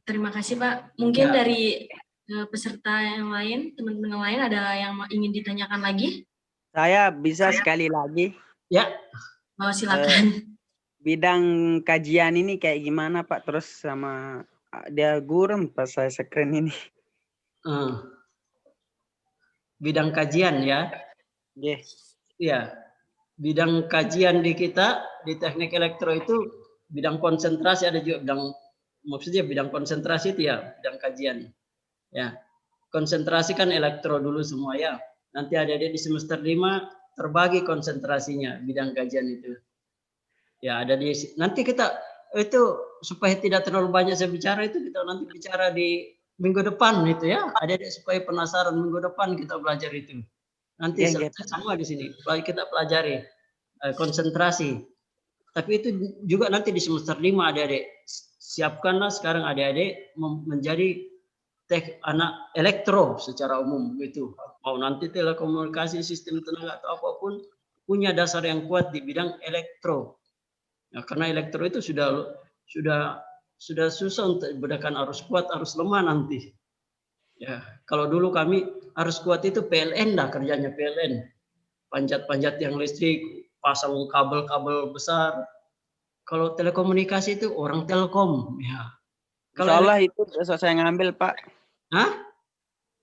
Terima kasih Pak. Mungkin Ya. dari peserta yang lain, teman-teman yang lain ada yang ingin ditanyakan lagi? Saya bisa sekali lagi. Ya. Silakan. Bidang kajian ini kayak gimana Pak? Terus sama dia gurem pas saya screen ini. Bidang kajian ya. Iya. Bidang kajian di kita di teknik elektro itu bidang konsentrasi, ada juga bidang konsentrasi itu ya, bidang kajian. Ya. Konsentrasi kan elektro dulu semua ya. Nanti adik-adik di semester 5 terbagi konsentrasinya bidang kajian itu. Ya, ada di nanti kita itu supaya tidak terlalu banyak saya bicara itu kita nanti bicara di minggu depan itu ya. Adik-adik supaya penasaran minggu depan kita belajar itu. Nanti semua di sini kita pelajari konsentrasi. Tapi itu juga nanti di semester 5 adik-adik siapkanlah sekarang adik-adik menjadi anak elektro secara umum itu. Mau nanti telekomunikasi, sistem tenaga atau apapun punya dasar yang kuat di bidang elektro. Nah, karena elektro itu sudah susah untuk bedakan arus kuat, arus lemah nanti. Ya, kalau dulu kami arus kuat itu PLN dah kerjanya PLN. Panjat-panjat yang listrik, pasang kabel-kabel besar. Kalau telekomunikasi itu orang Telkom, ya. Kalau Allah itu besok saya ngambil Pak. Hah?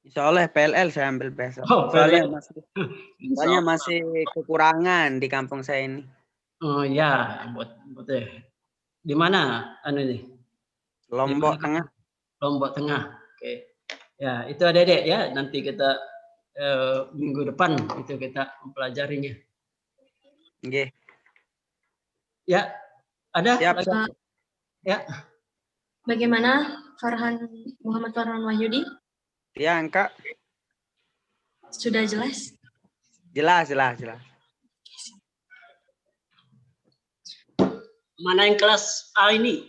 Insya Allah PLL saya ambil besok. Oh, Soalnya masih kekurangan di kampung saya ini. Oh ya, buat di mana ini? Lombok Tengah. Lombok Tengah. Oke. Ya, itu adik-adik ya. Nanti kita minggu depan itu kita mempelajarinya. Oke. Ya, ada? Siap. Ya. Bagaimana Muhammad Farhan Wahyudi? Ya, Kak. Sudah jelas? Jelas. Mana yang kelas A ini?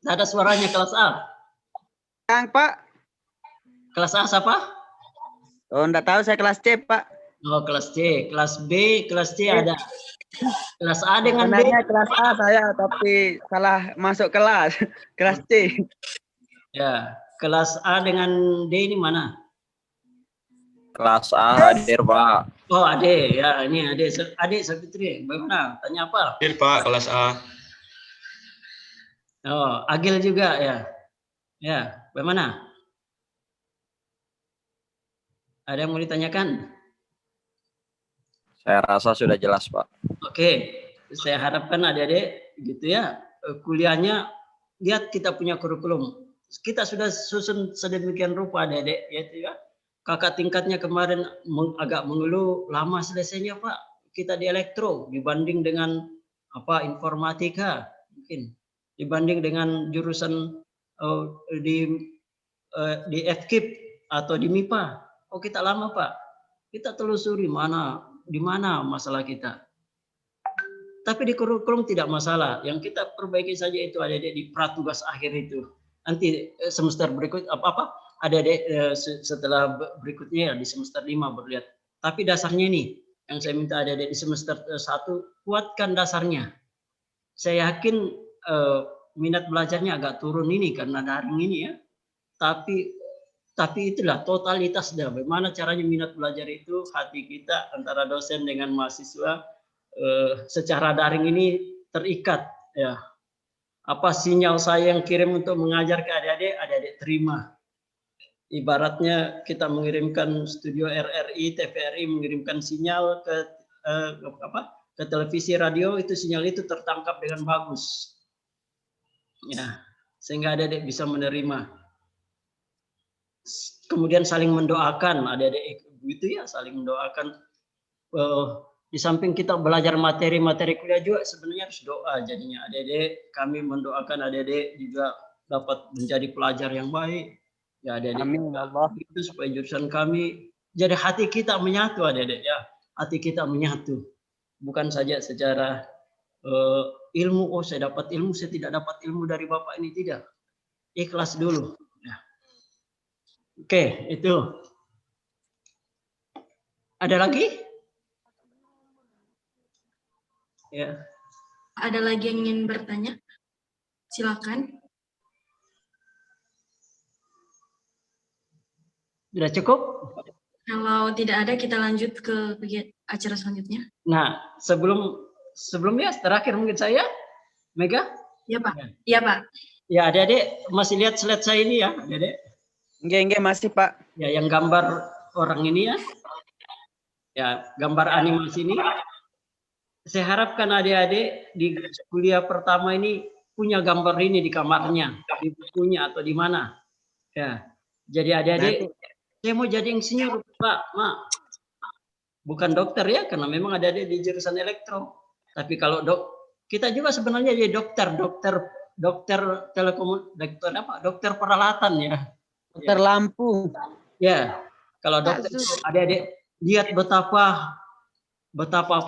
Tidak ada suaranya kelas A. Kang, Pak. Kelas A siapa? Oh, enggak tahu, saya kelas C, Pak. Oh, kelas C. Kelas B, kelas C ada. Kelas A dengan B. Kelas A saya, tapi salah masuk kelas. Kelas C. Ya, kelas A dengan D ini mana? Kelas A hadir, Pak. Oh, adik. Ya, ini adik Savitri. Bagaimana? Tanya apa? Hadir, Pak, kelas A. Oh, Agil juga ya. Ya, bagaimana? Ada yang mau ditanyakan? Saya rasa sudah jelas, Pak. Oke, saya harapkan adik-adik gitu ya, kuliahnya lihat kita punya kurikulum. Kita sudah susun sedemikian rupa adik-adik, yaitu ya. Kakak tingkatnya kemarin agak mengeluh lama selesainya Pak. Kita di elektro dibanding dengan informatika mungkin. Dibanding dengan jurusan di FKIP atau di MIPA. Oh kita lama Pak. Kita telusuri di mana masalah kita. Tapi di kurikulum tidak masalah. Yang kita perbaiki saja itu ada di pratugas akhir itu. Nanti semester berikut ada setelah berikutnya ya, di semester 5 berlihat. Tapi dasarnya ini yang saya minta ada di semester 1 kuatkan dasarnya. Saya yakin minat belajarnya agak turun ini karena daring ini ya. Tapi itulah totalitas dah. Bagaimana caranya minat belajar itu hati kita antara dosen dengan mahasiswa secara daring ini terikat ya. Apa sinyal saya yang kirim untuk mengajar ke adik-adik terima. Ibaratnya kita mengirimkan studio RRI, TVRI mengirimkan sinyal ke televisi radio, itu sinyal itu tertangkap dengan bagus. Ya, sehingga adik-adik bisa menerima. Kemudian saling mendoakan, adik-adik itu ya saling mendoakan. Di samping kita belajar materi-materi kuliah juga sebenarnya harus doa jadinya. Adik-adik, kami mendoakan adik-adik juga dapat menjadi pelajar yang baik. Ya adik-adik Amin ya Allah. itu supaya jurusan kami jadi hati kita menyatu adik-adik ya. Hati kita menyatu. Bukan saja secara ilmu, oh saya dapat ilmu, saya tidak dapat ilmu dari Bapak ini, tidak. Ikhlas dulu. Ya. Oke, itu. Ada lagi? Ya. Ada lagi yang ingin bertanya? Silakan. Sudah cukup? Kalau tidak ada, kita lanjut ke acara selanjutnya. Nah, sebelumnya terakhir mungkin saya, Mega. Ya Pak. Iya Pak. Ya adik-adik masih lihat slide saya ini ya, adik-adik. Enggak masih Pak. Ya yang gambar orang ini ya. Ya gambar animasi ini. Saya harapkan adik-adik di kuliah pertama ini punya gambar ini di kamarnya, di bukunya atau di mana. Ya. Jadi adik-adik, saya mau jadi insinyur, Pak, Mak. Bukan dokter ya, karena memang adik-adik di jurusan elektro. Tapi kalau kita juga sebenarnya jadi dokter peralatan ya. Dokter lampu. Ya. Kalau dokter adik-adik lihat betapa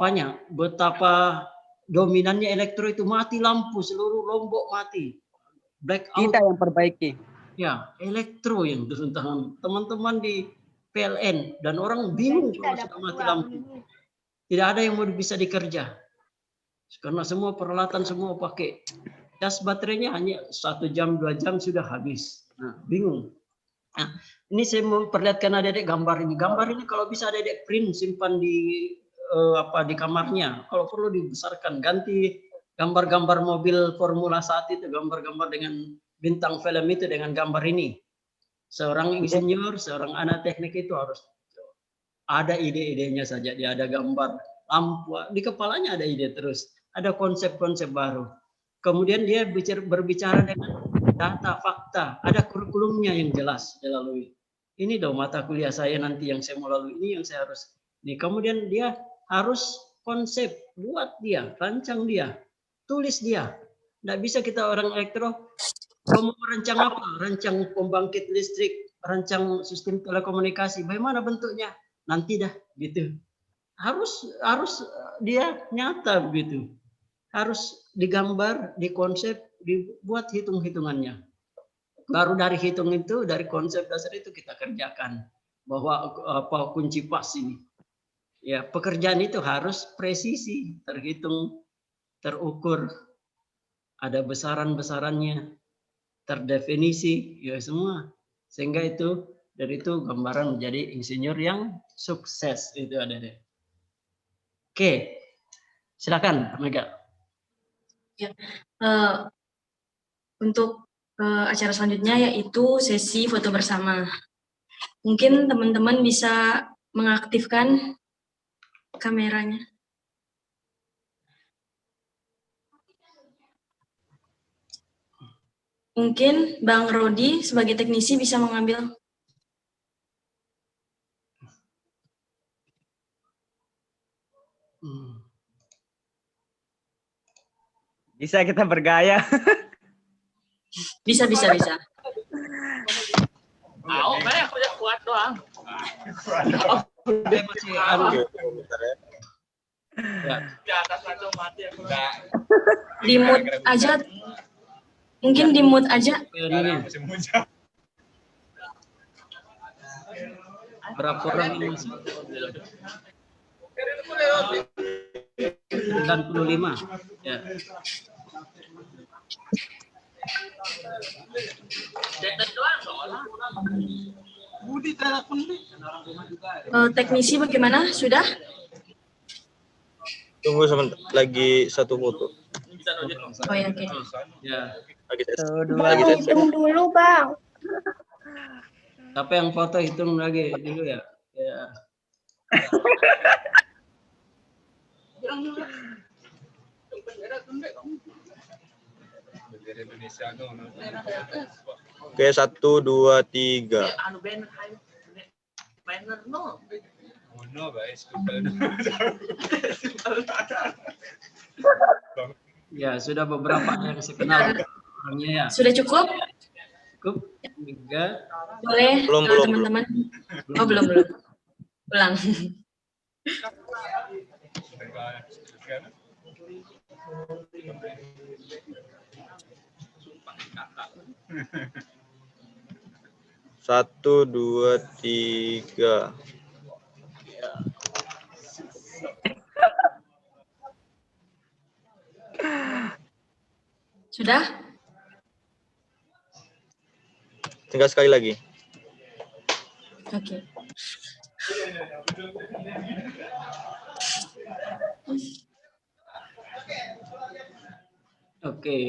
dominannya elektro itu, mati lampu seluruh Lombok mati. Blackout. Kita yang perbaiki. Ya, elektro yang turun tangan. Teman-teman di PLN dan orang bingung kalau sudah mati lampu. Tidak ada yang mau bisa dikerja. Karena semua peralatan semua pakai jas, baterainya hanya 1 jam 2 jam sudah habis. Nah, bingung. Nah, ini saya mau perlihatkan adik-adik gambar ini. Gambar ini kalau bisa adik-adik print, simpan di kamarnya. Kalau perlu dibesarkan, ganti gambar-gambar mobil Formula 1 itu, gambar-gambar dengan bintang film itu dengan gambar ini. Seorang insinyur, seorang anak teknik itu harus ada ide-idenya saja. Dia ada gambar lampu, di kepalanya ada ide terus. Ada konsep-konsep baru. Kemudian dia berbicara dengan data, fakta. Ada kurikulumnya yang jelas dilalui. Ini dong mata kuliah saya nanti yang saya mau lalui, ini yang saya harus. Kemudian dia harus konsep, buat dia, rancang dia, tulis dia. Tidak bisa kita orang elektro, kalau mau merancang apa? Rancang pembangkit listrik, rancang sistem telekomunikasi, bagaimana bentuknya? Nanti dah, gitu. Harus dia nyata begitu. Harus digambar, dikonsep, dibuat hitung-hitungannya. Baru dari hitung itu, dari konsep dasar itu kita kerjakan. Bahwa apa kunci pas ini. Ya, pekerjaan itu harus presisi, terhitung, terukur, ada besaran-besarannya, terdefinisi, ya semua. Sehingga itu dari itu gambaran menjadi insinyur yang sukses itu ada deh. Oke, silakan Mega. Ya, untuk acara selanjutnya yaitu sesi foto bersama. Mungkin teman-teman bisa mengaktifkan kameranya. Mungkin Bang Rodi sebagai teknisi bisa mengambil. Bisa kita bergaya. Bisa. Kayak aku kuat doang. Dia masih Di atas langsung mati aku. Di mute aja. Mungkin di mute aja. Berapa orang ini? 95. Ya. Teknisi bagaimana? Sudah? Tunggu sebentar, lagi satu foto. Oh ya, oke. Ya. Lagi Hitung dulu, Bang. Siapa yang foto hitung lagi dulu ya. Ya. Oke, 1, 2, 3. Ya, sudah beberapa yang saya kenal orangnya ya. Sudah cukup? Cukup? Tiga. Boleh Belum. teman-teman? Oh, belum. Ulang. Satu, dua, tiga. Sudah? Tinggal sekali lagi. Oke. Oke.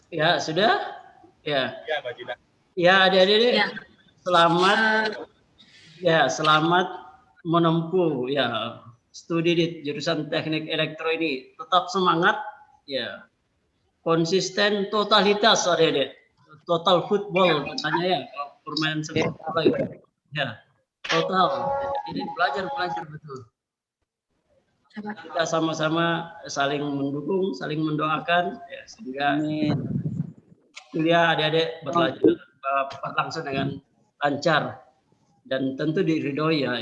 Ya, sudah? Ya. Ya, adik-adik. Ya. Selamat menempuh ya studi di jurusan teknik elektro ini. Tetap semangat ya. Konsisten, totalitas adik-adik. Total football katanya ya, kalau permainan sepak bola itu. Ya. Total. Jadi belajar betul. Kita sama-sama saling mendukung, saling mendoakan ya, sehingga kuliah adik-adik berlangsung dengan lancar dan tentu diridhoi ya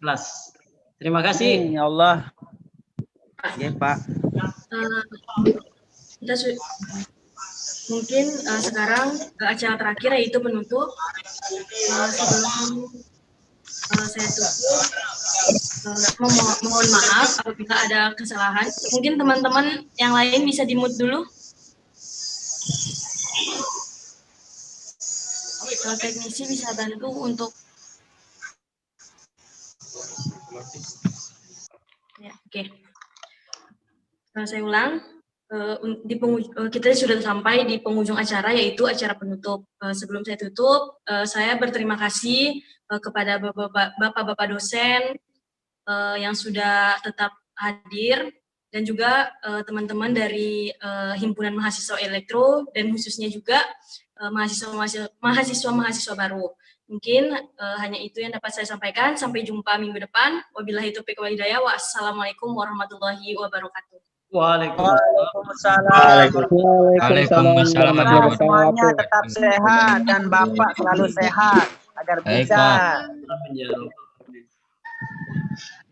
kelas. Terima kasih. Ya Allah. Ya Pak. Kita mungkin sekarang ke acara terakhir yaitu penutup. Sebelum saya tutup, mohon maaf apabila ada kesalahan. Mungkin teman-teman yang lain bisa di-mute dulu. Kalau teknisi bisa bantu untuk ya, oke. Saya ulang. Kita sudah sampai di penghujung acara, yaitu acara penutup. Sebelum saya tutup, saya berterima kasih kepada bapak-bapak dosen yang sudah tetap hadir, dan juga teman-teman dari Himpunan Mahasiswa Elektro, dan khususnya juga mahasiswa baru. Mungkin hanya itu yang dapat saya sampaikan. Sampai jumpa minggu depan. Wabillahi taufiq wal hidayah. Wassalamualaikum warahmatullahi wabarakatuh. Waalaikumsalam. Waalaikumsalam. Semuanya tetap sehat dan Bapak selalu sehat agar bisa.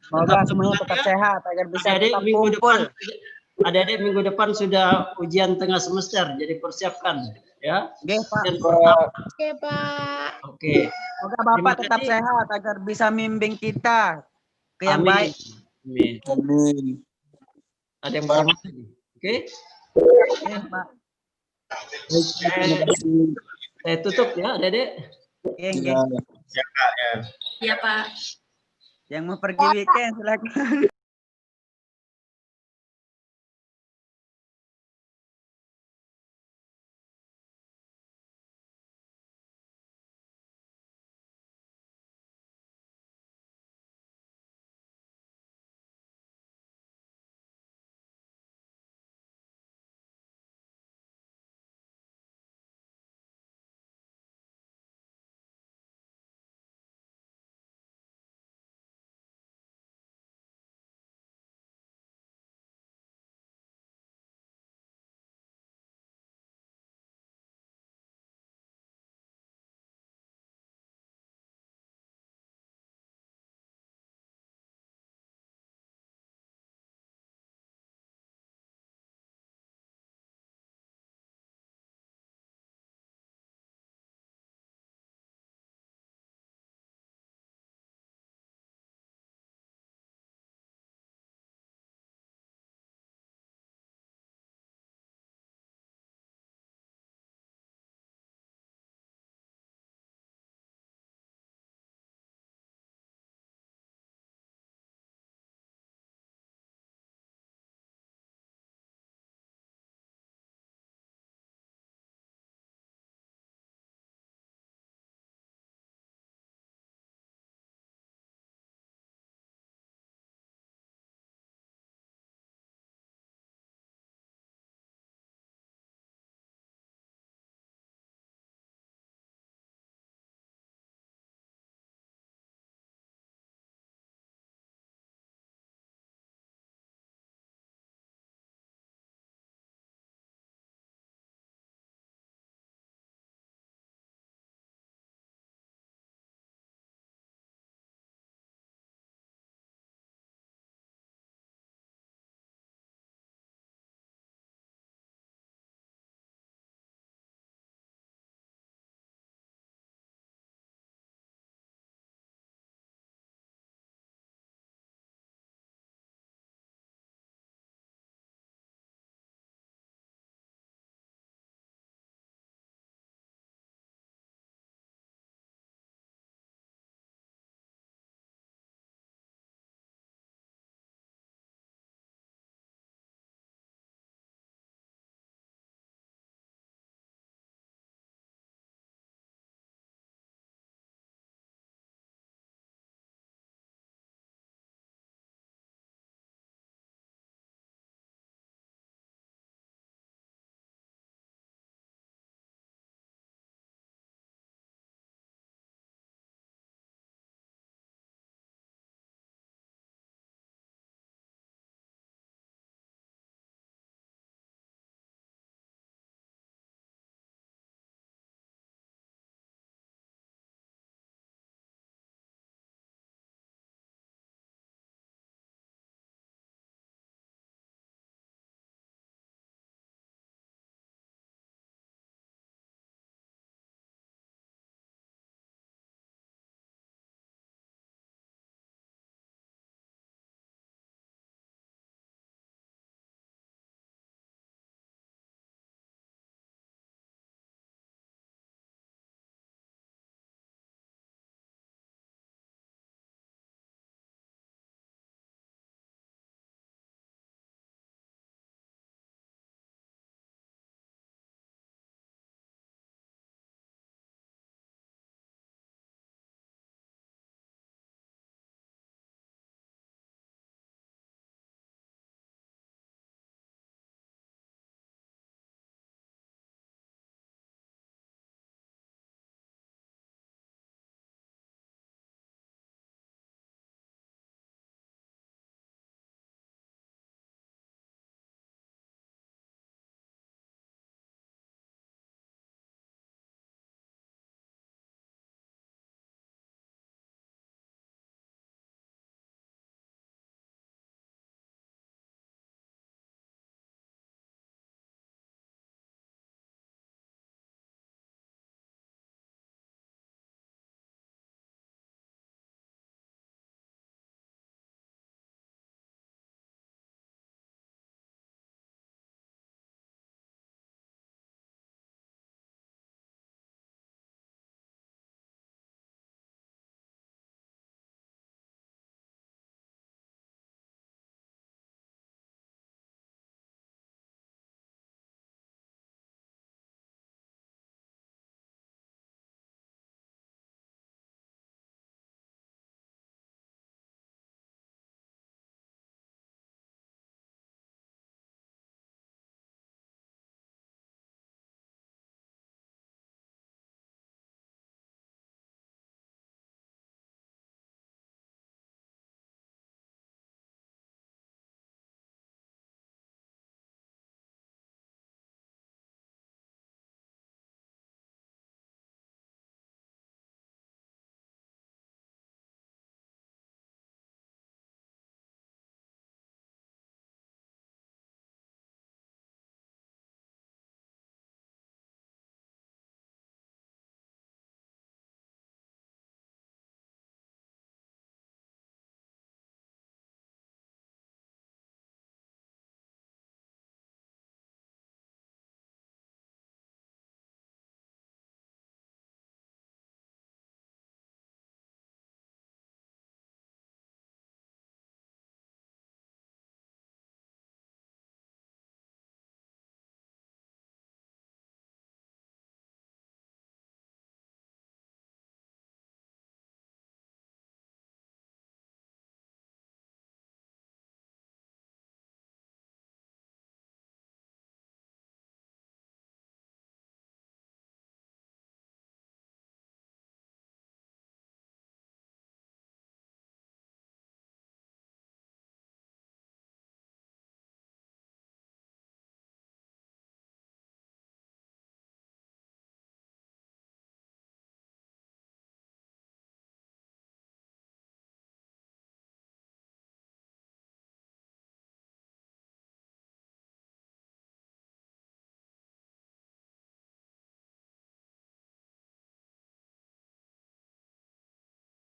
Semoga semuanya tetap sehat agar bisa tetap kumpul. Adik-adik minggu depan sudah ujian tengah semester, jadi persiapkan ya. Oke Pak. Oke, Pak. Oke. Semoga Bapak tetap sehat agar bisa membimbing kita ke yang baik. Amin. Ada yang baru lagi. Oke. Oke Pak. Saya tutup ya, adik-adik. Oke. Iya, Pak. Yang mau pergi weekend silakan.